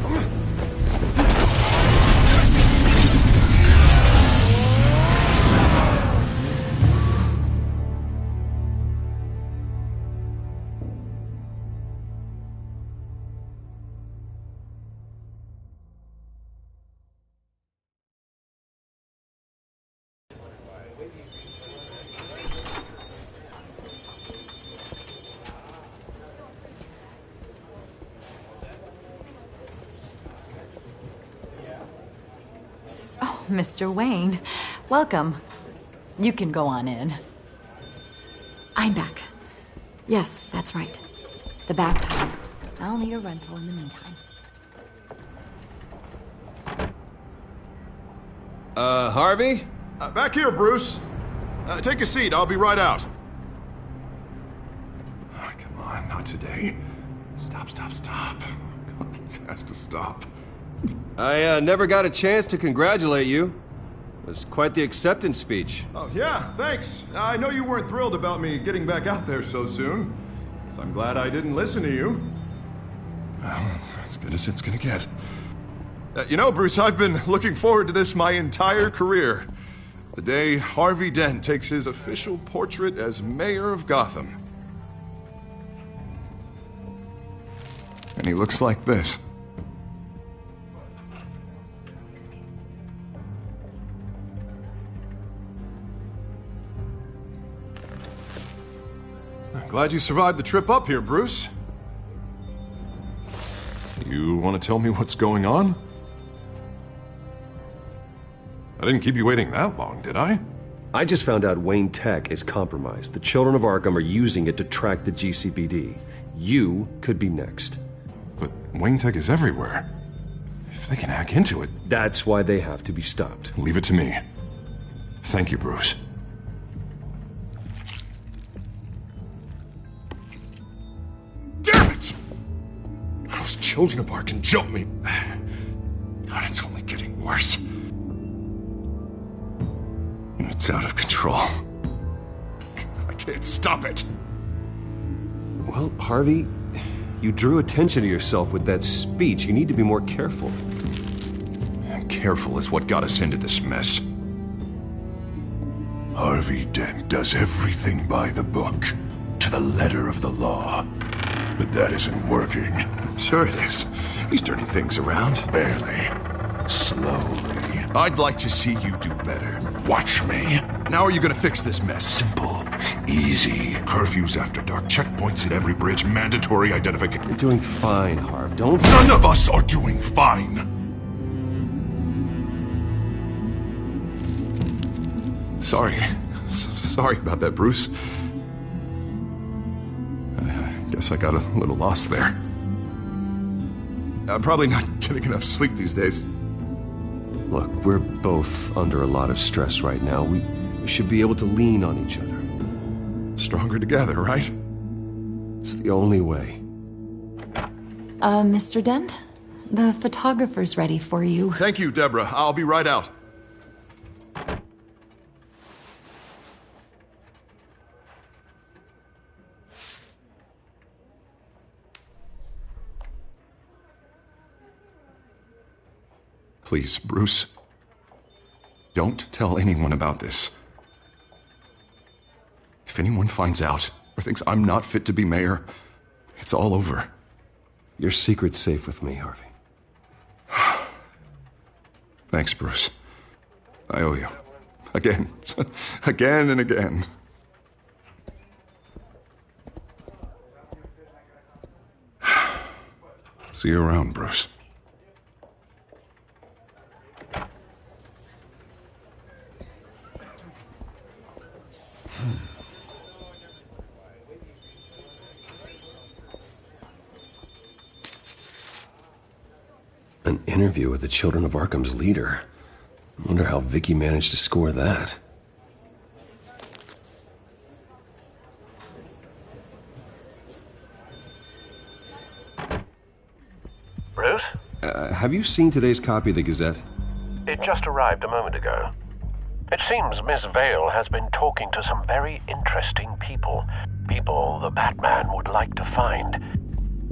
Mr. Wayne, welcome. You can go on in. I'm back. Yes, that's right. The back time. I'll need a rental in the meantime. Harvey? Back here, Bruce. Take a seat, I'll be right out. Oh, come on, not today. Stop. It has to stop. I never got a chance to congratulate you. It was quite the acceptance speech. Oh, yeah, thanks. I know you weren't thrilled about me getting back out there so soon. So I'm glad I didn't listen to you. Well, that's as good as it's gonna get. You know, Bruce, I've been looking forward to this my entire career. The day Harvey Dent takes his official portrait as mayor of Gotham. And he looks like this. Glad you survived the trip up here, Bruce. You want to tell me what's going on? I didn't keep you waiting that long, did I? I just found out Wayne Tech is compromised. The children of Arkham are using it to track the GCPD. You could be next. But Wayne Tech is everywhere. If they can hack into it... That's why they have to be stopped. Leave it to me. Thank you, Bruce. Damn it! Those children of Arkham jumped me. God, it's only getting worse. It's out of control. I can't stop it. Well, Harvey, you drew attention to yourself with that speech. You need to be more careful. Careful is what got us into this mess. Harvey Dent does everything by the book, to the letter of the law. But that isn't working. Sure it is. He's turning things around. Barely. Slowly. I'd like to see you do better. Watch me. Now are you gonna fix this mess? Simple. Easy. Curfews after dark. Checkpoints at every bridge. Mandatory identification. You're doing fine, Harv. Don't... None of us are doing fine. Sorry. Sorry about that, Bruce. Guess I got a little lost there. I'm probably not getting enough sleep these days. Look, we're both under a lot of stress right now. We should be able to lean on each other. Stronger together, right? It's the only way. Mr. Dent? The photographer's ready for you. Thank you, Deborah. I'll be right out. Please, Bruce. Don't tell anyone about this. If anyone finds out or thinks I'm not fit to be mayor, it's all over. Your secret's safe with me, Harvey. Thanks, Bruce. I owe you. Again. Again and again. See you around, Bruce. An interview with the Children of Arkham's leader. I wonder how Vicky managed to score that. Bruce? Have you seen today's copy of the Gazette? It just arrived a moment ago. It seems Miss Vale has been talking to some very interesting people. People the Batman would like to find.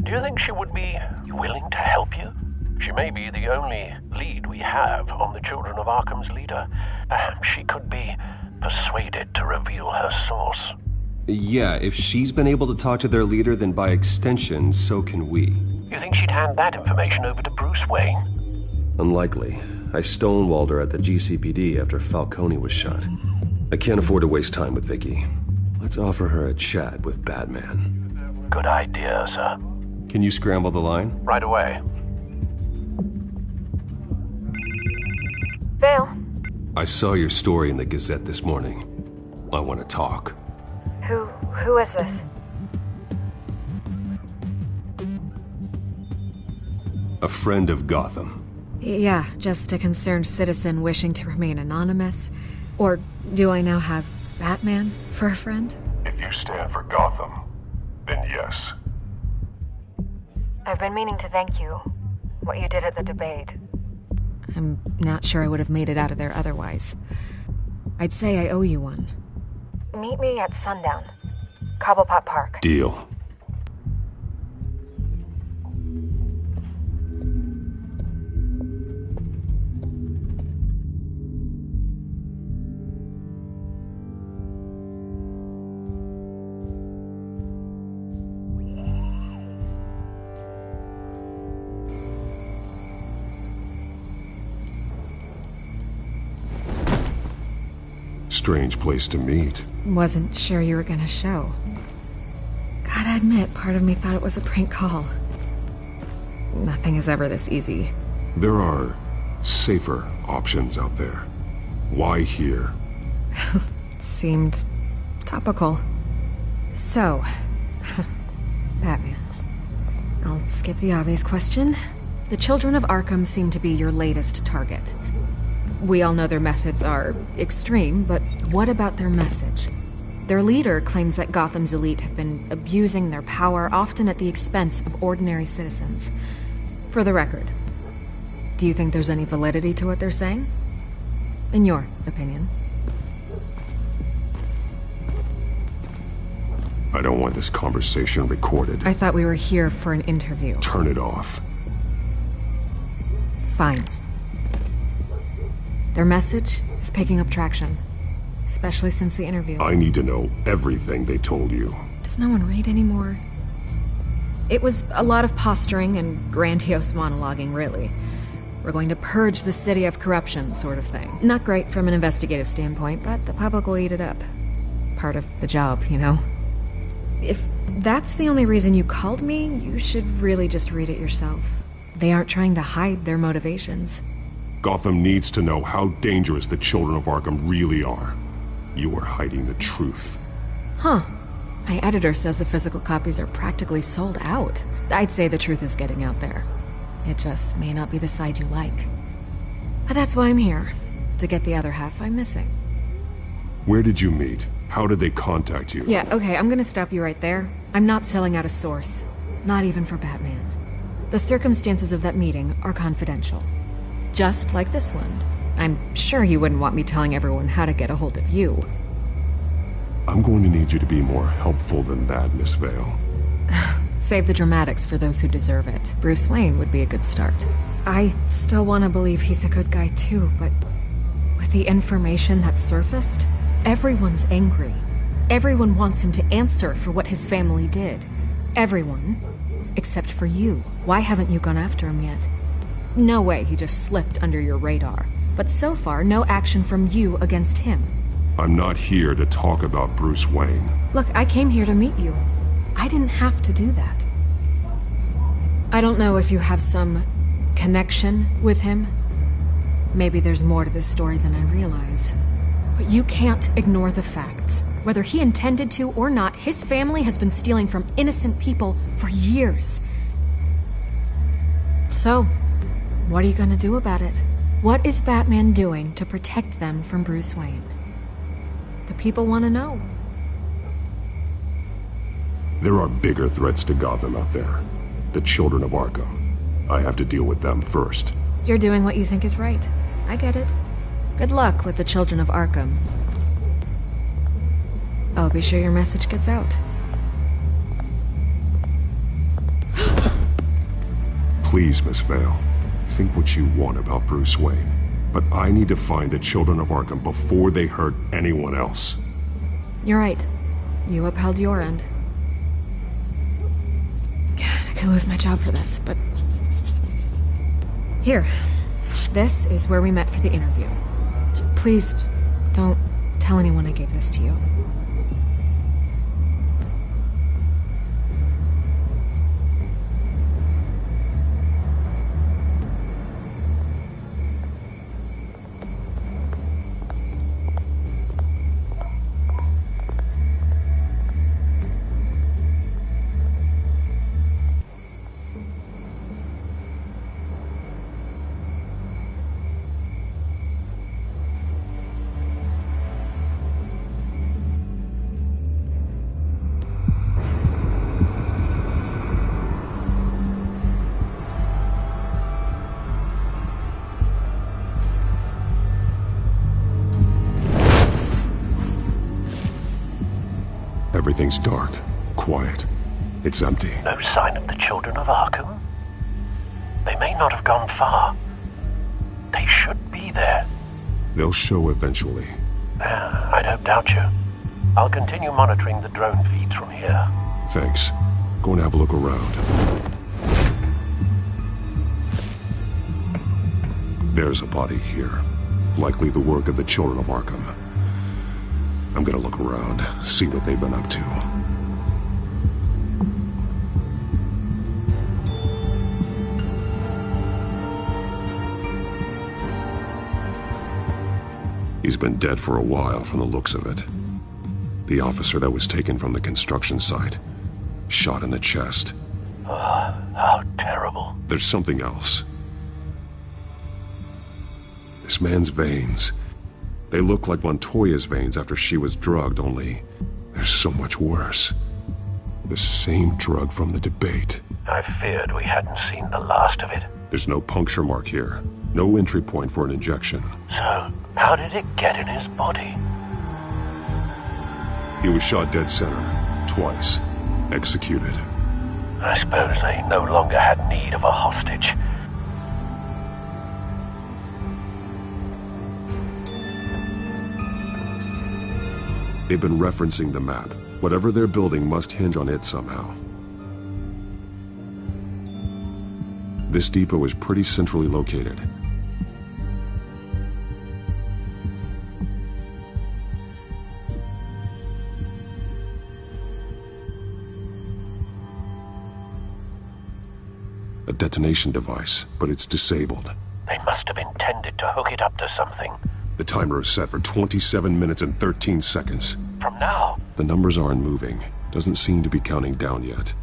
Do you think she would be willing to help you? She may be the only lead we have on the Children of Arkham's leader. Perhaps she could be persuaded to reveal her source. Yeah, if she's been able to talk to their leader, then by extension, so can we. You think she'd hand that information over to Bruce Wayne? Unlikely. I stonewalled her at the GCPD after Falcone was shot. I can't afford to waste time with Vicky. Let's offer her a chat with Batman. Good idea, sir. Can you scramble the line? Right away. Vale. I saw your story in the Gazette this morning. I want to talk. Who is this? A friend of Gotham. Yeah, just a concerned citizen wishing to remain anonymous. Or do I now have Batman for a friend? If you stand for Gotham, then yes. I've been meaning to thank you. What you did at the debate. I'm not sure I would have made it out of there otherwise. I'd say I owe you one. Meet me at sundown. Cobblepot Park. Deal. Strange place to meet. Wasn't sure you were gonna show. Gotta admit, part of me thought it was a prank call. Nothing is ever this easy. There are safer options out there. Why here? Seemed topical. So, Batman. I'll skip the obvious question. The Children of Arkham seem to be your latest target. We all know their methods are extreme, but what about their message? Their leader claims that Gotham's elite have been abusing their power, often at the expense of ordinary citizens. For the record, do you think there's any validity to what they're saying? In your opinion? I don't want this conversation recorded. I thought we were here for an interview. Turn it off. Fine. Their message is picking up traction, especially since the interview. I need to know everything they told you. Does no one read anymore? It was a lot of posturing and grandiose monologuing, really. We're going to purge the city of corruption, sort of thing. Not great from an investigative standpoint, but the public will eat it up. Part of the job, you know? If that's the only reason you called me, you should really just read it yourself. They aren't trying to hide their motivations. Gotham needs to know how dangerous the Children of Arkham really are. You are hiding the truth. Huh. My editor says the physical copies are practically sold out. I'd say the truth is getting out there. It just may not be the side you like. But that's why I'm here. To get the other half I'm missing. Where did you meet? How did they contact you? Yeah, okay, I'm gonna stop you right there. I'm not selling out a source. Not even for Batman. The circumstances of that meeting are confidential. Just like this one. I'm sure you wouldn't want me telling everyone how to get a hold of you. I'm going to need you to be more helpful than that, Miss Vale. Save the dramatics for those who deserve it. Bruce Wayne would be a good start. I still want to believe he's a good guy too, but with the information that surfaced, everyone's angry. Everyone wants him to answer for what his family did. Everyone, except for you. Why haven't you gone after him yet? No way he just slipped under your radar. But so far, no action from you against him. I'm not here to talk about Bruce Wayne. Look, I came here to meet you. I didn't have to do that. I don't know if you have some connection with him. Maybe there's more to this story than I realize. But you can't ignore the facts. Whether he intended to or not, his family has been stealing from innocent people for years. So, what are you gonna do about it? What is Batman doing to protect them from Bruce Wayne? The people want to know. There are bigger threats to Gotham out there. The children of Arkham. I have to deal with them first. You're doing what you think is right. I get it. Good luck with the children of Arkham. I'll be sure your message gets out. Please, Miss Vale. Think what you want about Bruce Wayne. But I need to find the children of Arkham before they hurt anyone else. You're right. You upheld your end. God, I could lose my job for this, but... Here. This is where we met for the interview. Just please, don't tell anyone I gave this to you. Everything's dark, quiet. It's empty. No sign of the children of Arkham? They may not have gone far. They should be there. They'll show eventually. I don't doubt you. I'll continue monitoring the drone feeds from here. Thanks. Go and have a look around. There's a body here. Likely the work of the children of Arkham. I'm gonna look around, see what they've been up to. He's been dead for a while from the looks of it. The officer that was taken from the construction site. Shot in the chest. How terrible. There's something else. This man's veins. They look like Montoya's veins after she was drugged, only they're so much worse. The same drug from the debate. I feared we hadn't seen the last of it. There's no puncture mark here. No entry point for an injection. So, how did it get in his body? He was shot dead center, twice. Executed. I suppose they no longer had need of a hostage. They've been referencing the map. Whatever they're building must hinge on it somehow. This depot is pretty centrally located. A detonation device, but it's disabled. They must have intended to hook it up to something. The timer is set for 27 minutes and 13 seconds. From now? The numbers aren't moving. Doesn't seem to be counting down yet.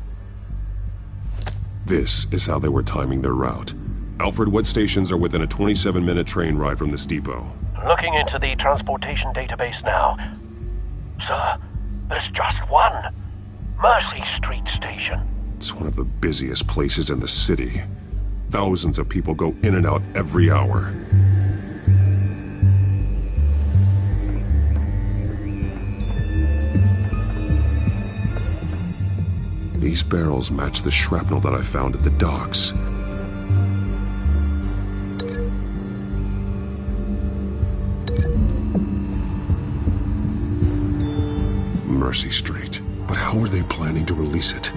This is how they were timing their route. Alfred, what stations are within a 27-minute train ride from this depot? Looking into the transportation database now. Sir, there's just one. Mercy Street Station. It's one of the busiest places in the city. Thousands of people go in and out every hour. These barrels match the shrapnel that I found at the docks. Mercy Street. But how are they planning to release it?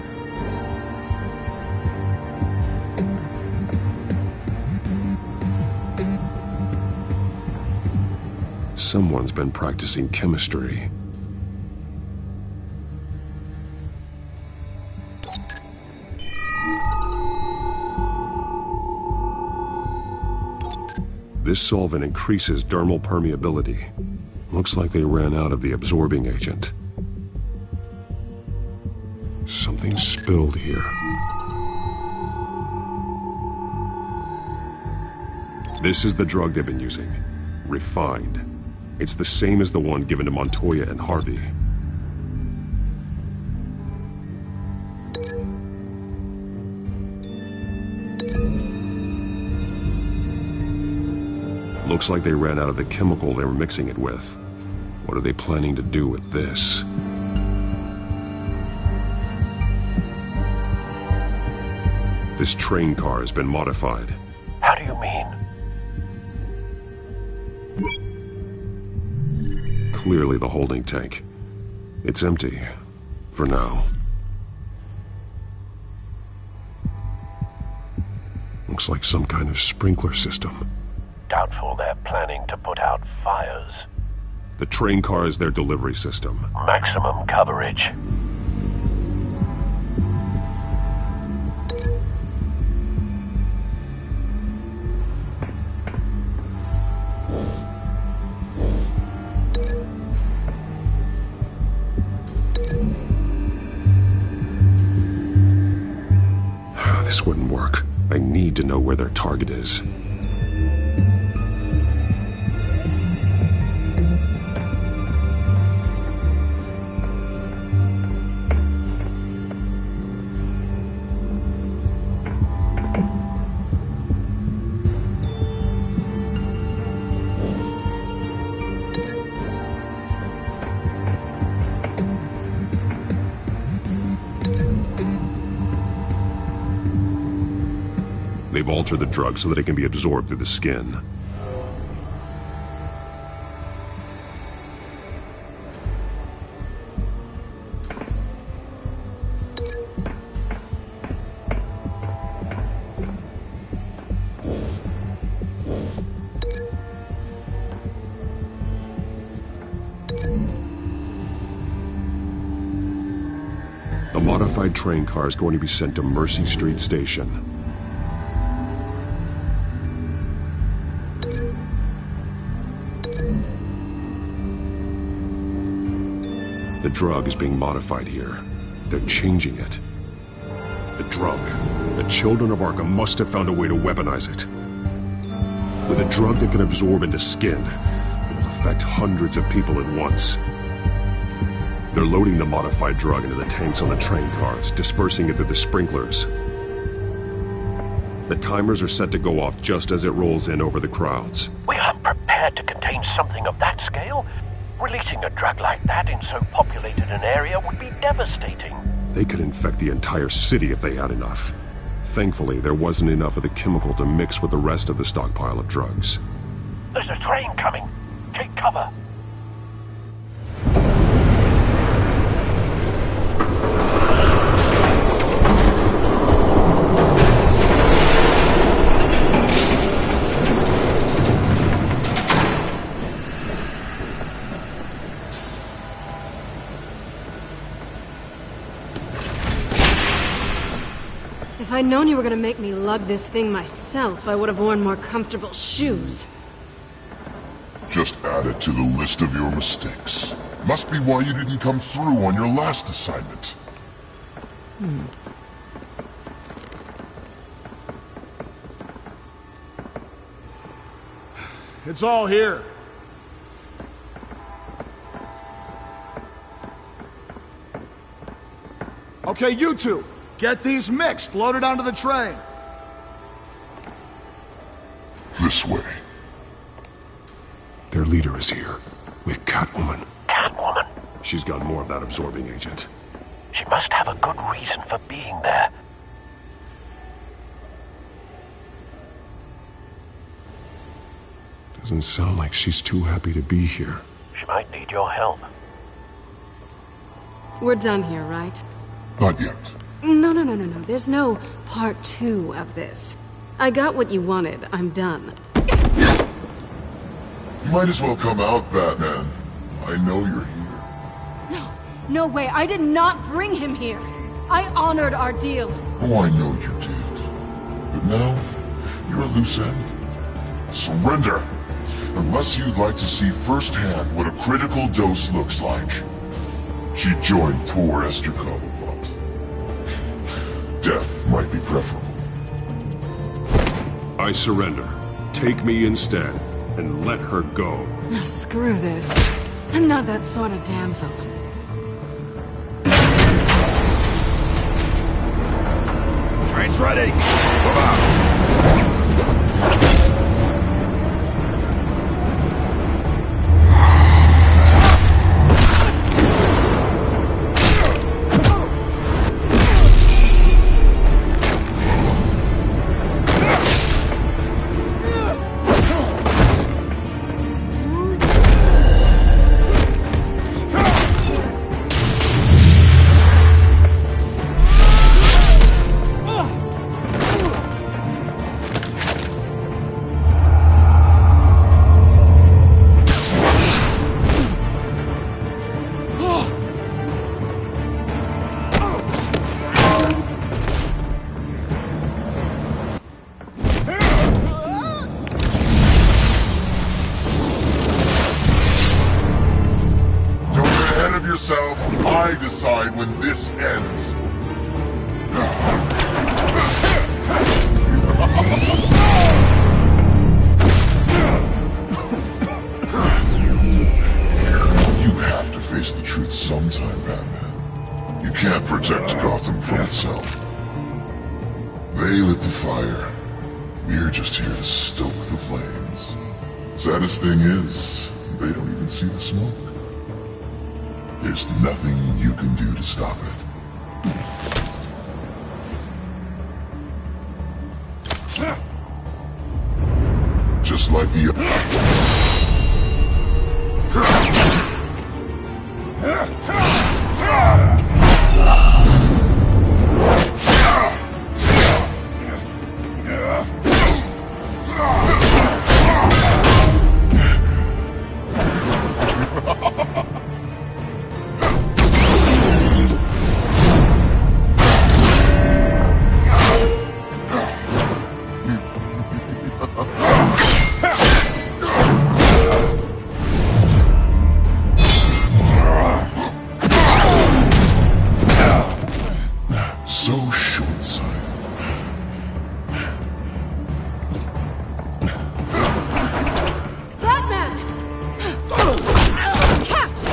Someone's been practicing chemistry. This solvent increases dermal permeability. Looks like they ran out of the absorbing agent. Something spilled here. This is the drug they've been using. Refined. It's the same as the one given to Montoya and Harvey. Looks like they ran out of the chemical they were mixing it with. What are they planning to do with this? This train car has been modified. How do you mean? Clearly the holding tank. It's empty. For now. Looks like some kind of sprinkler system. Doubtful they're planning to put out fires. The train car is their delivery system. Maximum coverage. This wouldn't work. I need to know where their target is. They've altered the drug so that it can be absorbed through the skin. The modified train car is going to be sent to Mercy Street Station. The drug is being modified here. They're changing it. The drug. The children of Arkham must have found a way to weaponize it. With a drug that can absorb into skin, it will affect hundreds of people at once. They're loading the modified drug into the tanks on the train cars, dispersing it through the sprinklers. The timers are set to go off just as it rolls in over the crowds. We aren't prepared to contain something of that scale. Releasing a drug like that in so populated an area would be devastating. They could infect the entire city if they had enough. Thankfully, there wasn't enough of the chemical to mix with the rest of the stockpile of drugs. There's a train coming. Take cover. If I'd known you were gonna make me lug this thing myself, I would have worn more comfortable shoes. Just add it to the list of your mistakes. Must be why you didn't come through on your last assignment. It's all here. Okay, you two. Get these mixed, loaded onto the train. This way. Their leader is here, with Catwoman. Catwoman? She's got more of that absorbing agent. She must have a good reason for being there. Doesn't sound like she's too happy to be here. She might need your help. We're done here, right? Not yet. No. There's no part 2 of this. I got what you wanted. I'm done. You might as well come out, Batman. I know you're here. No way. I did not bring him here. I honored our deal. Oh, I know you did. But now, you're a loose end. Surrender! Unless you'd like to see firsthand what a critical dose looks like. She joined poor Esther Cobblepot. Death might be preferable. I surrender. Take me instead, and let her go. Oh, screw this. I'm not that sort of damsel. Train's ready! Move out! I decide when this ends. You have to face the truth sometime, Batman. You can't protect Gotham from itself. They lit the fire. We're just here to stoke the flames. Saddest thing is, they don't even see the smoke. There's nothing you can do to stop it. Just like the... So short-sighted. Batman! Catch!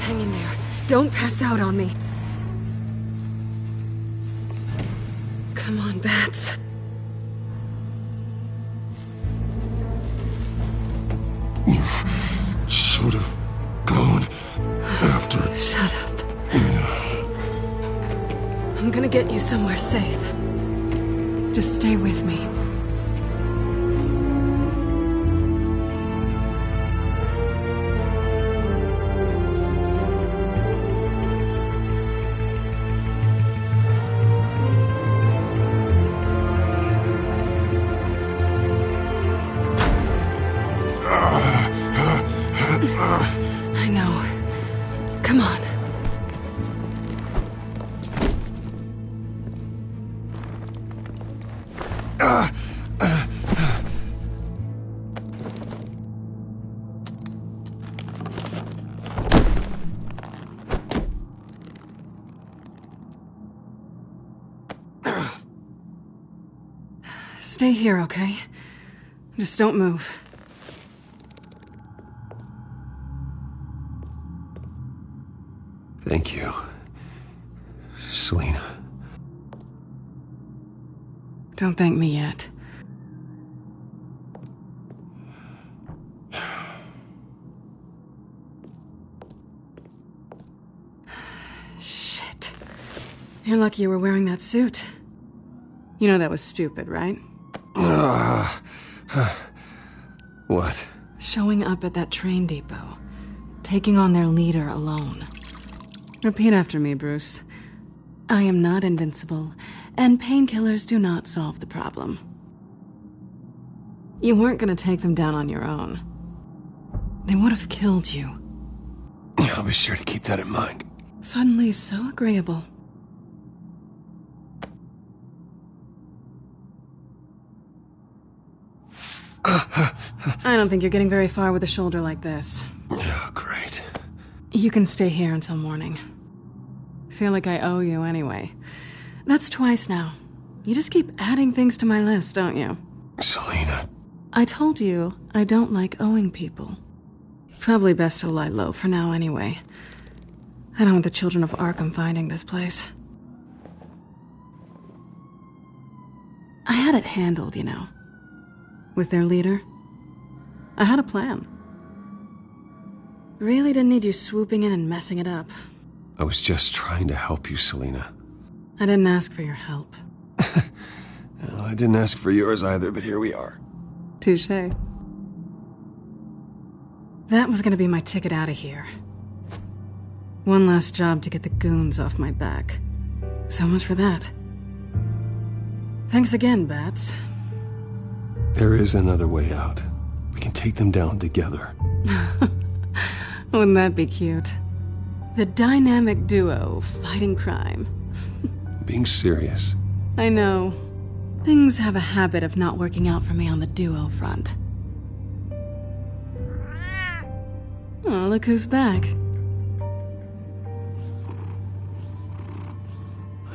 Hang in there. Don't pass out on me. Come on, Bats. Should have gone after... Shut up. I'm gonna get you somewhere safe. Just stay with me. Stay here, okay? Just don't move. Thank you, Selina. Don't thank me yet. Shit. You're lucky you were wearing that suit. You know that was stupid, right? What? Showing up at that train depot. Taking on their leader alone. Repeat after me, Bruce. I am not invincible, and painkillers do not solve the problem. You weren't gonna take them down on your own. They would have killed you. I'll be sure to keep that in mind. Suddenly so agreeable. I don't think you're getting very far with a shoulder like this. Oh, great. You can stay here until morning. Feel like I owe you anyway. That's twice now. You just keep adding things to my list, don't you? Selina. I told you I don't like owing people. Probably best to lie low for now anyway. I don't want the children of Arkham finding this place. I had it handled, you know. With their leader. I had a plan. Really didn't need you swooping in and messing it up. I was just trying to help you, Selina. I didn't ask for your help. Well, I didn't ask for yours either, but here we are. Touché. That was gonna be my ticket out of here. One last job to get the goons off my back. So much for that. Thanks again, Bats. There is another way out. We can take them down together. Wouldn't that be cute? The dynamic duo fighting crime. Being serious. I know. Things have a habit of not working out for me on the duo front. Oh, look who's back.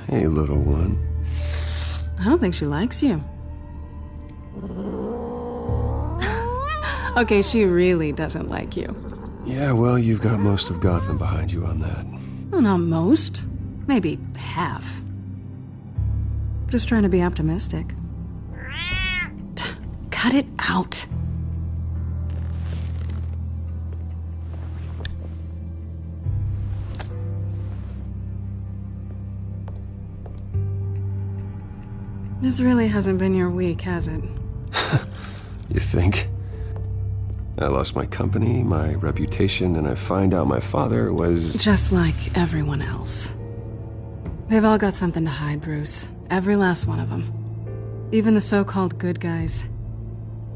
Hey, little one. I don't think she likes you. Okay, she really doesn't like you. Yeah, well, you've got most of Gotham behind you on that. Well, not most. Maybe half. Just trying to be optimistic. Cut it out. This really hasn't been your week, has it? You think? I lost my company, my reputation, and I find out my father was... Just like everyone else. They've all got something to hide, Bruce. Every last one of them. Even the so-called good guys.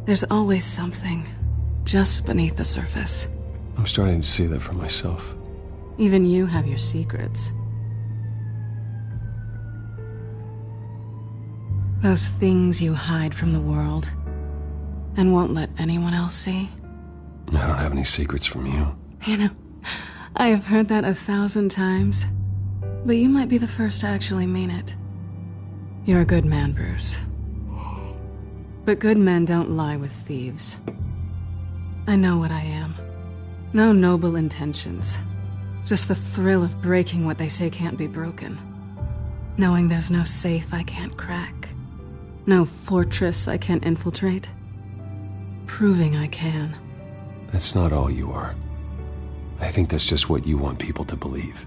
There's always something just beneath the surface. I'm starting to see that for myself. Even you have your secrets. Those things you hide from the world and won't let anyone else see. I don't have any secrets from you. You know, I have heard that 1,000 times, but you might be the first to actually mean it. You're a good man, Bruce. But good men don't lie with thieves. I know what I am. No noble intentions. Just the thrill of breaking what they say can't be broken. Knowing there's no safe I can't crack. No fortress I can't infiltrate. Proving I can. That's not all you are. I think that's just what you want people to believe.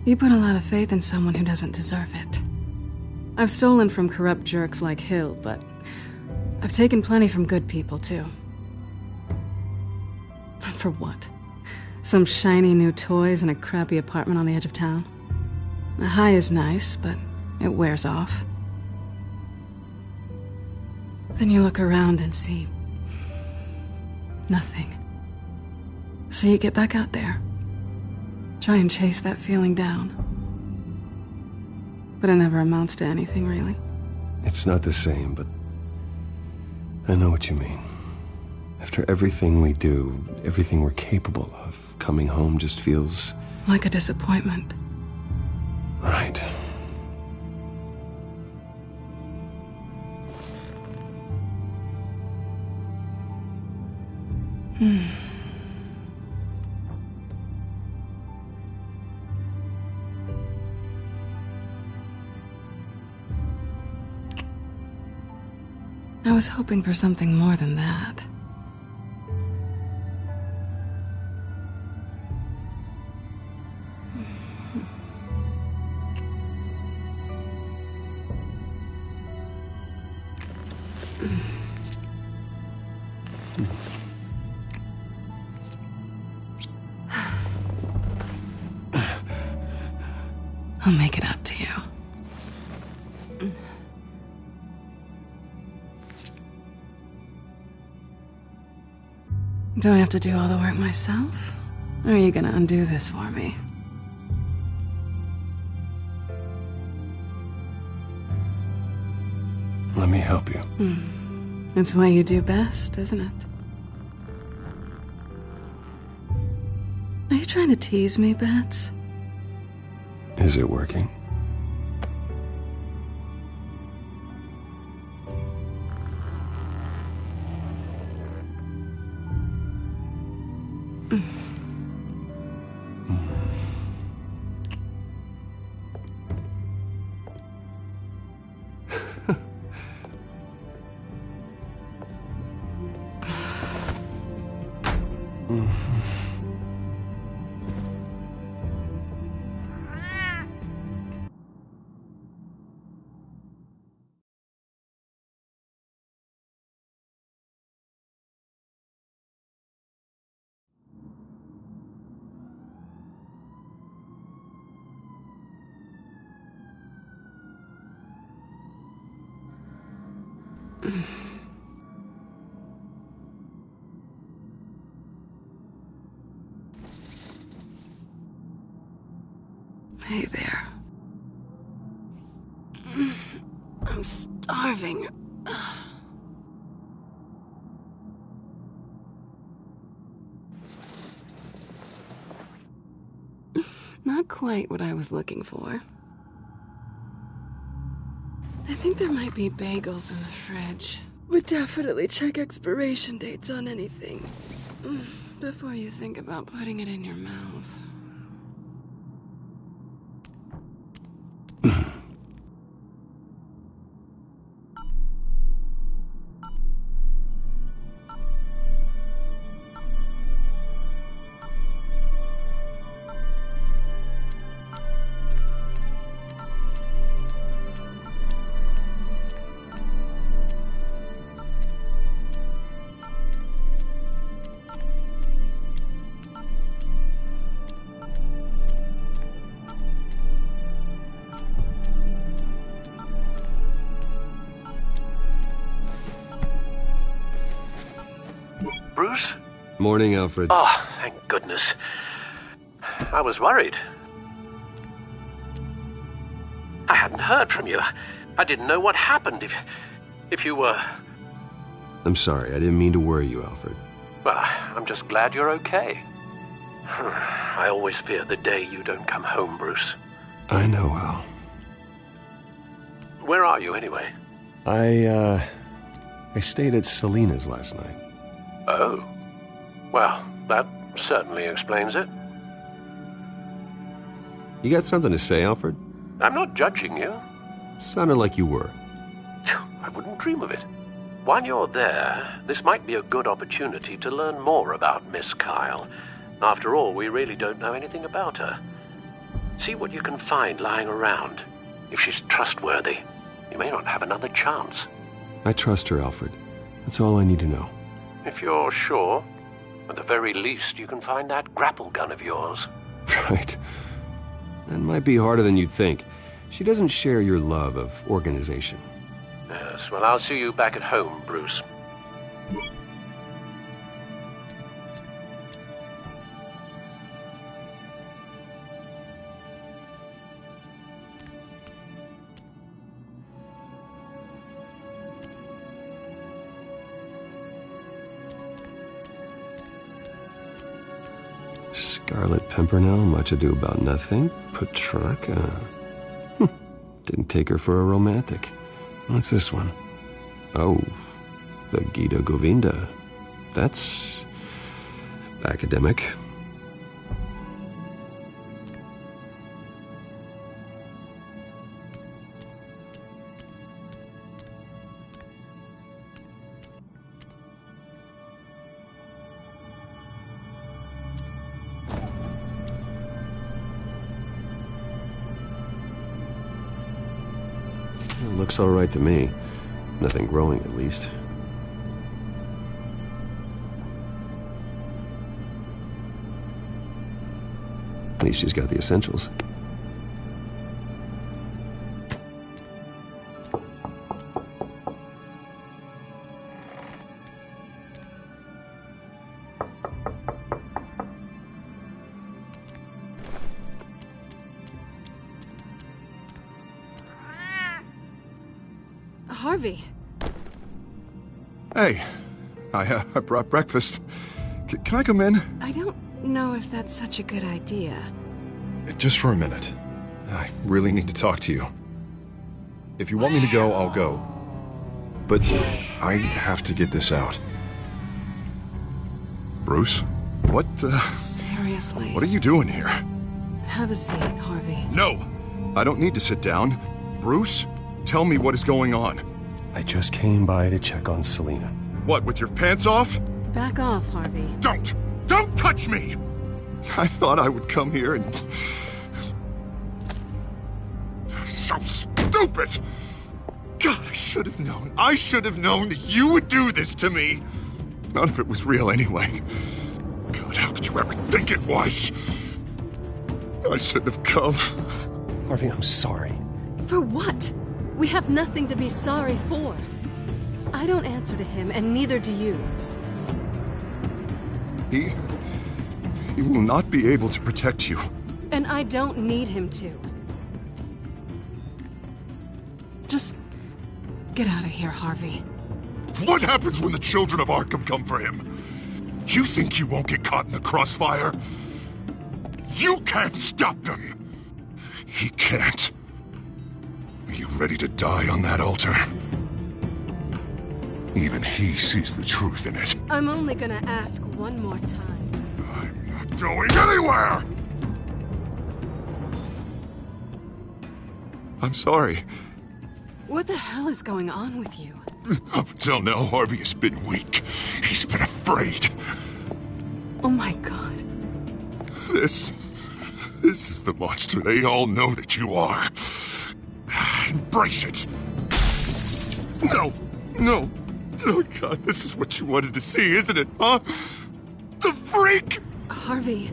You put a lot of faith in someone who doesn't deserve it. I've stolen from corrupt jerks like Hill, but I've taken plenty from good people, too. For what? Some shiny new toys and a crappy apartment on the edge of town? The high is nice, but it wears off. Then you look around and see nothing. So you get back out there. Try and chase that feeling down. But it never amounts to anything, really. It's not the same, but I know what you mean. After everything we do, everything we're capable of, coming home just feels... like a disappointment. Right. I was hoping for something more than that. I'll make it up to you. Do I have to do all the work myself? Or are you gonna undo this for me? Let me help you. It's what you do best, isn't it? Are you trying to tease me, Bats? Is it working? Hey there. I'm starving. Not quite what I was looking for. I think there might be bagels in the fridge. But definitely check expiration dates on anything before you think about putting it in your mouth. Bruce? Morning, Alfred. Oh, thank goodness. I was worried. I hadn't heard from you. I didn't know what happened if you were... I'm sorry, I didn't mean to worry you, Alfred. Well, I'm just glad you're okay. I always fear the day you don't come home, Bruce. I know, Al. Where are you, anyway? I stayed at Selena's last night. Oh. Well, that certainly explains it. You got something to say, Alfred? I'm not judging you. Sounded like you were. I wouldn't dream of it. While you're there, this might be a good opportunity to learn more about Miss Kyle. After all, we really don't know anything about her. See what you can find lying around. If she's trustworthy, you may not have another chance. I trust her, Alfred. That's all I need to know. If you're sure, at the very least, you can find that grapple gun of yours. Right. That might be harder than you'd think. She doesn't share your love of organization. Yes, well, I'll see you back at home, Bruce. Scarlet Pimpernel, Much Ado About Nothing, Petrarca. Didn't take her for a romantic. What's this one? Oh, the Gita Govinda. That's Academic. Looks all right to me. Nothing growing, at least. At least she's got the essentials. Harvey. Hey, I brought breakfast. Can I come in? I don't know if that's such a good idea. Just for a minute. I really need to talk to you. If you want me to go, I'll go. But I have to get this out. Bruce? What, Seriously. What are you doing here? Have a seat, Harvey. No! I don't need to sit down. Bruce, tell me what is going on. I just came by to check on Selina. What, with your pants off? Back off, Harvey. Don't! Don't touch me! I thought I would come here and... So stupid! God, I should have known. I should have known that you would do this to me. None of it was real anyway. God, how could you ever think it was? I shouldn't have come. Harvey, I'm sorry. For what? We have nothing to be sorry for. I don't answer to him, and neither do you. He will not be able to protect you. And I don't need him to. Just get out of here, Harvey. What happens when the children of Arkham come for him? You think you won't get caught in the crossfire? You can't stop them! He can't. Are you ready to die on that altar? Even he sees the truth in it. I'm only gonna ask one more time. I'm not going anywhere! I'm sorry. What the hell is going on with you? Up until now, Harvey has been weak. He's been afraid. Oh my God. This is the monster they all know that you are. Embrace it. No. Oh God, this is what you wanted to see, isn't it, huh? The freak! Harvey.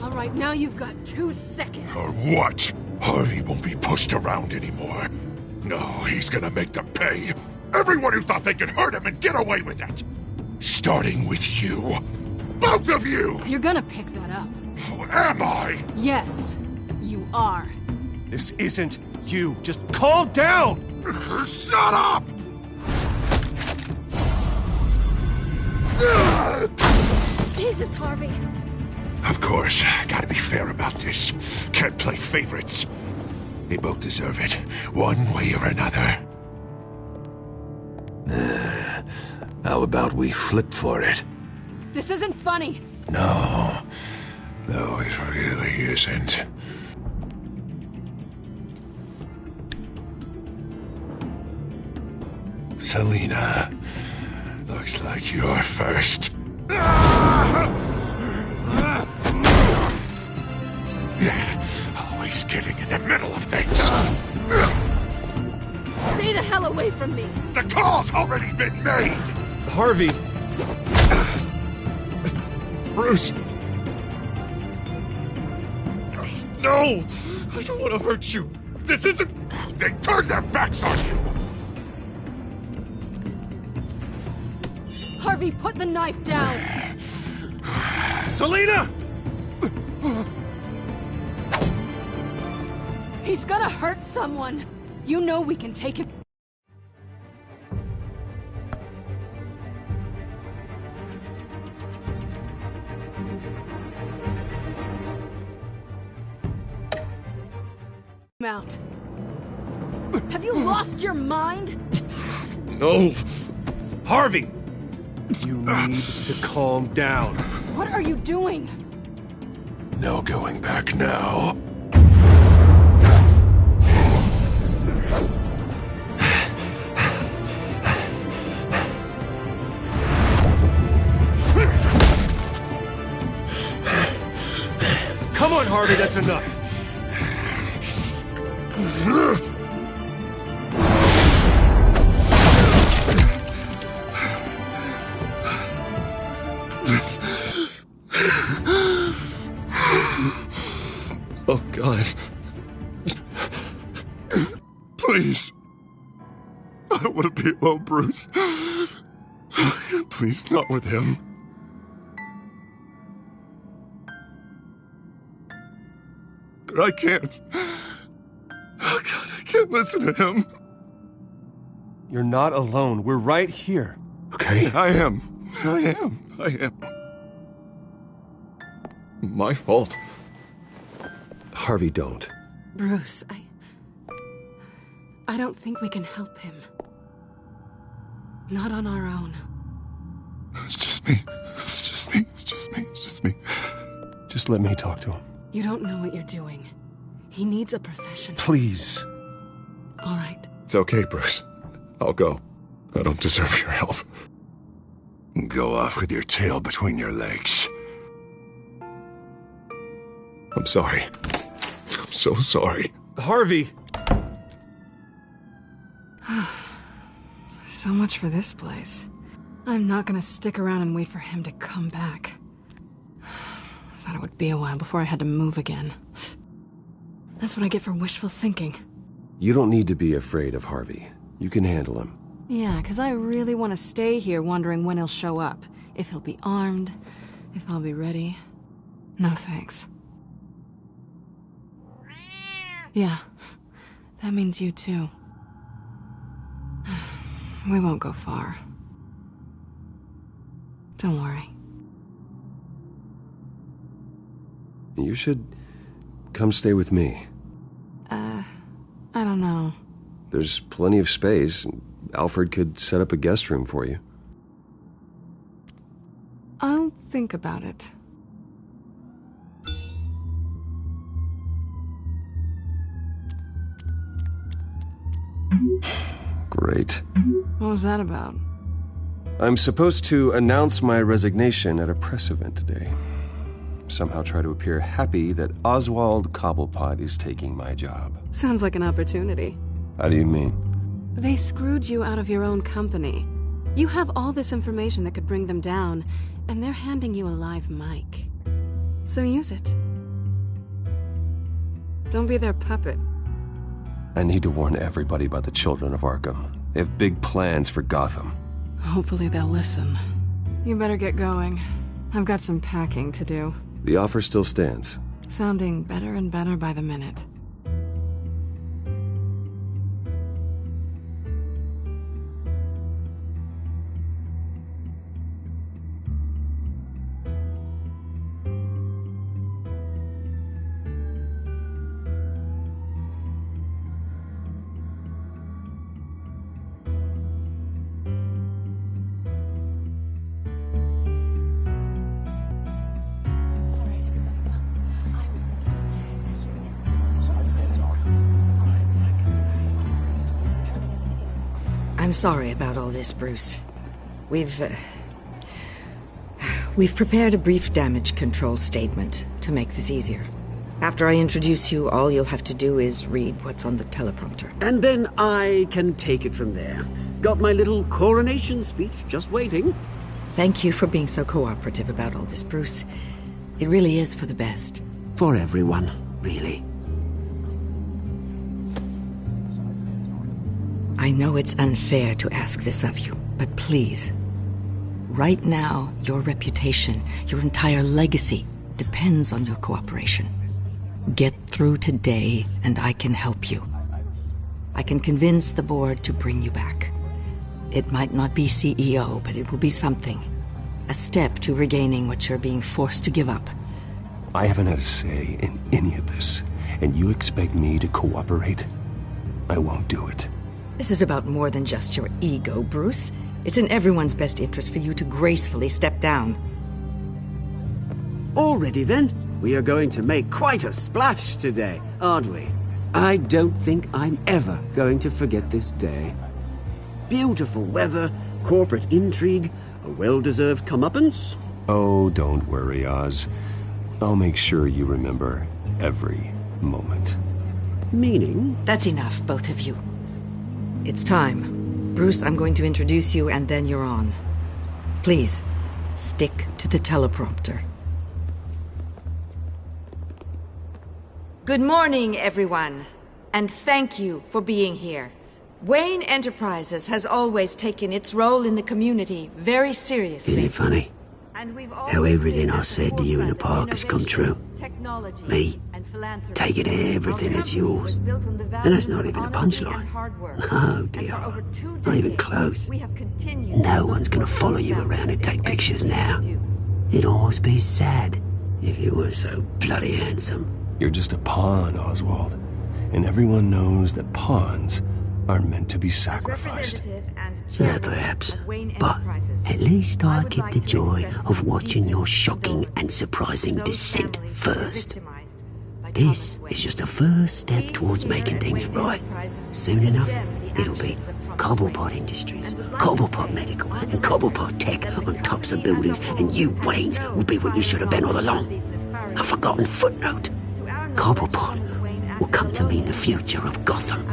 All right, now you've got 2 seconds. Or what? Harvey won't be pushed around anymore. No, he's gonna make them pay. Everyone who thought they could hurt him and get away with it. Starting with you. Both of you! You're gonna pick that up. Who am I? Yes, you are. This isn't you. Just calm down! Shut up! Jesus, Harvey. Of course, gotta be fair about this. Can't play favorites. They both deserve it, one way or another. How about we flip for it? This isn't funny. No, it really isn't. Selina, looks like you're first. Always getting in the middle of things. Stay the hell away from me. The call's already been made. Harvey. Bruce. No! I don't want to hurt you. This isn't... They turned their backs on you. Harvey, put the knife down. Selina! He's gonna hurt someone. You know we can take him. Out. Have you lost your mind? No. Harvey! You need to calm down. What are you doing? No going back now. Come on, Harvey, that's enough. Oh, God. Please. I don't want to be alone, Bruce. Please, not with him. But I can't. Oh, God, I can't listen to him. You're not alone. We're right here. Okay? I am. My fault. Harvey, don't. Bruce, I don't think we can help him. Not on our own. It's just me. Just let me talk to him. You don't know what you're doing. He needs a professional. Please. All right. It's okay, Bruce. I'll go. I don't deserve your help. Go off with your tail between your legs. I'm sorry. I'm so sorry. Harvey! So much for this place. I'm not gonna stick around and wait for him to come back. Thought it would be a while before I had to move again. That's what I get for wishful thinking. You don't need to be afraid of Harvey. You can handle him. Yeah, because I really want to stay here wondering when he'll show up. If he'll be armed, if I'll be ready. No thanks. Yeah, that means you too. We won't go far. Don't worry. You should come stay with me. I don't know. There's plenty of space. Alfred could set up a guest room for you. I'll think about it. Great. What was that about? I'm supposed to announce my resignation at a press event today. Somehow try to appear happy that Oswald Cobblepot is taking my job. Sounds like an opportunity. How do you mean? They screwed you out of your own company. You have all this information that could bring them down, and they're handing you a live mic. So use it. Don't be their puppet. I need to warn everybody about the children of Arkham. They have big plans for Gotham. Hopefully they'll listen. You better get going. I've got some packing to do. The offer still stands. Sounding better and better by the minute. I'm sorry about all this, Bruce. We've prepared a brief damage control statement to make this easier. After I introduce you, all you'll have to do is read what's on the teleprompter. And then I can take it from there. Got my little coronation speech just waiting. Thank you for being so cooperative about all this, Bruce. It really is for the best. For everyone, really. I know it's unfair to ask this of you, but please. Right now, your reputation, your entire legacy, depends on your cooperation. Get through today, and I can help you. I can convince the board to bring you back. It might not be CEO, but it will be something. A step to regaining what you're being forced to give up. I haven't had a say in any of this, and you expect me to cooperate? I won't do it. This is about more than just your ego, Bruce. It's in everyone's best interest for you to gracefully step down. Already then, we are going to make quite a splash today, aren't we? I don't think I'm ever going to forget this day. Beautiful weather, corporate intrigue, a well-deserved comeuppance. Oh, don't worry, Oz. I'll make sure you remember every moment. Meaning? That's enough, both of you. It's time. Bruce, I'm going to introduce you and then you're on. Please, stick to the teleprompter. Good morning, everyone, and thank you for being here. Wayne Enterprises has always taken its role in the community very seriously. Isn't it funny? How everything I said to you in the park has come true. Me, taking everything that's yours. And that's not even a punchline. No, dear. Not even close. No one's gonna follow you around and take pictures now. It'd almost be sad if you were so bloody handsome. You're just a pawn, Oswald. And everyone knows that pawns are meant to be sacrificed. Yeah, perhaps. But at least I get the joy of watching your shocking and surprising descent first. This is just a first step towards making things right. Soon enough, it'll be Cobblepot Industries, Cobblepot Medical, and Cobblepot Tech on tops of buildings, and you, Waynes, will be what you should have been all along. A forgotten footnote. Cobblepot will come to mean the future of Gotham.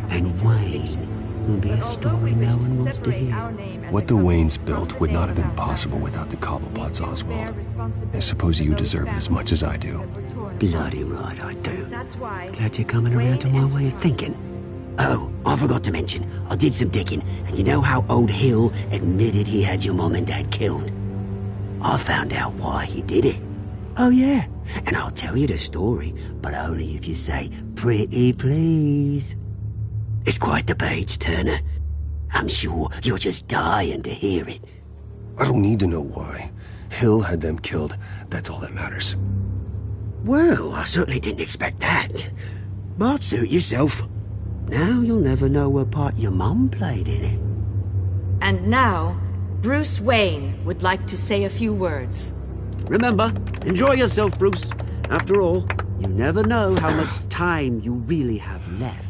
And Wayne will be a story no one wants to hear. What the Waynes built would not have been possible without the Cobblepots, Oswald. I suppose you deserve it as much as I do. Bloody right I do. Glad you're coming around to my way of thinking. Oh, I forgot to mention, I did some digging, and you know how old Hill admitted he had your mom and dad killed? I found out why he did it. Oh yeah, and I'll tell you the story, but only if you say, pretty please. It's quite the page, Turner. I'm sure you're just dying to hear it. I don't need to know why. Hill had them killed. That's all that matters. Well, I certainly didn't expect that. But suit yourself. Now you'll never know what part your mum played in it. And now, Bruce Wayne would like to say a few words. Remember, enjoy yourself, Bruce. After all, you never know how much time you really have left.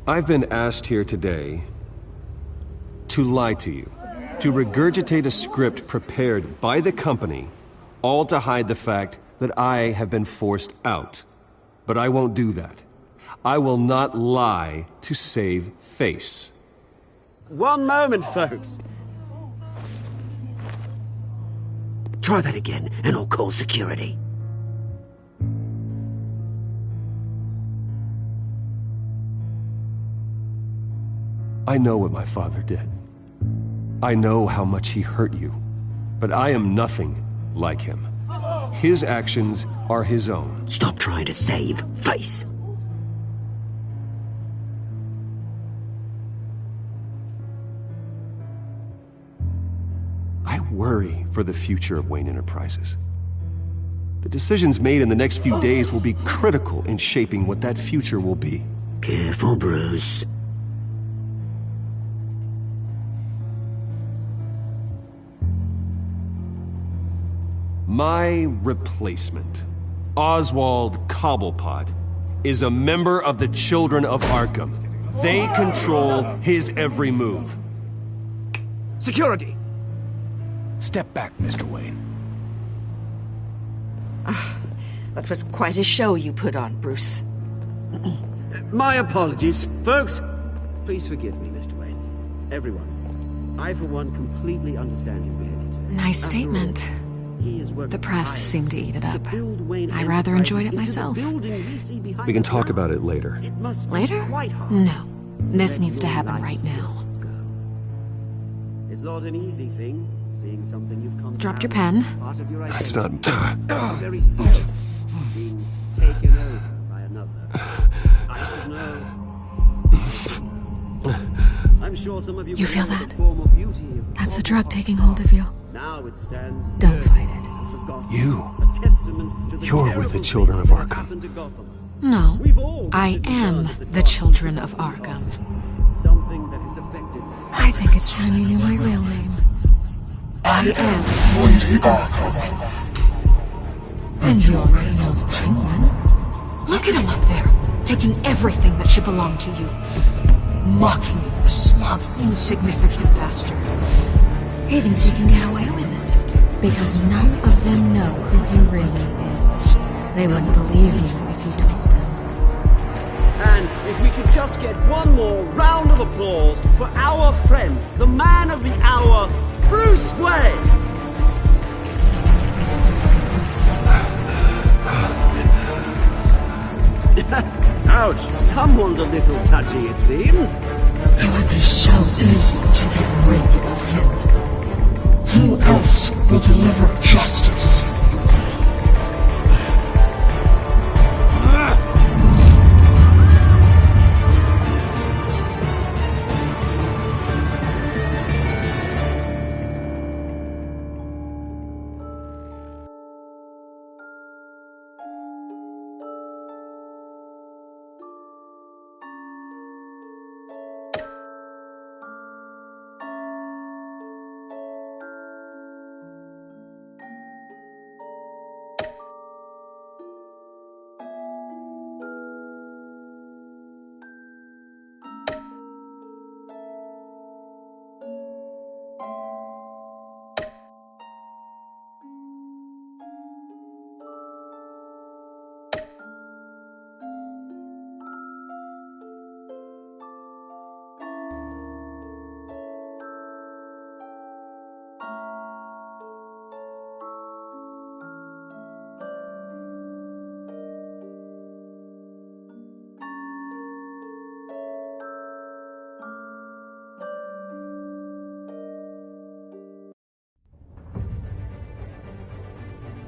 I've been asked here today to lie to you, to regurgitate a script prepared by the company, all to hide the fact that I have been forced out. But I won't do that. I will not lie to save face. One moment, folks. Try that again, and I'll call security. I know what my father did. I know how much he hurt you. But I am nothing like him. His actions are his own. Stop trying to save face. I worry for the future of Wayne Enterprises. The decisions made in the next few days will be critical in shaping what that future will be. Careful, Bruce. My replacement, Oswald Cobblepot, is a member of the Children of Arkham. They control his every move. Security! Step back, Mr. Wayne. That was quite a show you put on, Bruce. My apologies. Folks, please forgive me, Mr. Wayne. Everyone. I, for one, completely understand his behavior today. Nice statement. The press seemed to eat it up. I rather enjoyed it myself. We can talk about it later. Later? No. This needs to happen right now. It's not an easy thing, seeing something you've come Dropped your pen. That's not... Very self being taken over by another. I should know. I'm sure some of you feel that? Form of beauty That's the drug taking hold of you. Now it stands. Don't fight it. You're with the children of Arkham. No, I am the children of Arkham. Something that has affected. I think it's time you knew my real name. I am Lady Arkham. And you already know the Penguin. Look at him up there, taking everything that should belong to you. Mocking you, a smug, insignificant bastard. He thinks he can get away with it, because none of them know who he really is. They wouldn't believe you if you told them. And if we could just get one more round of applause for our friend, the man of the hour, Bruce Wayne! Ouch, someone's a little touchy, it seems. It would be so easy to get rid of him. Who else will deliver justice?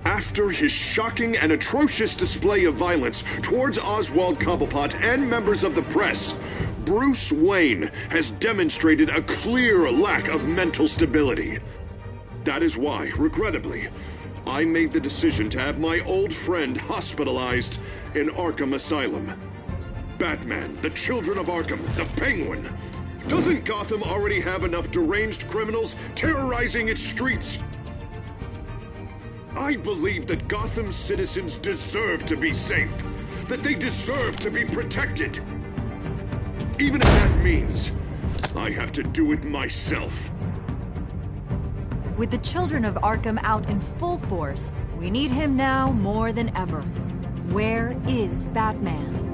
After his shocking and atrocious display of violence towards Oswald Cobblepot and members of the press, Bruce Wayne has demonstrated a clear lack of mental stability. That is why, regrettably, I made the decision to have my old friend hospitalized in Arkham Asylum. Batman, the Children of Arkham, the Penguin. Doesn't Gotham already have enough deranged criminals terrorizing its streets? I believe that Gotham's citizens deserve to be safe, that they deserve to be protected. Even if that means I have to do it myself. With the Children of Arkham out in full force, we need him now more than ever. Where is Batman?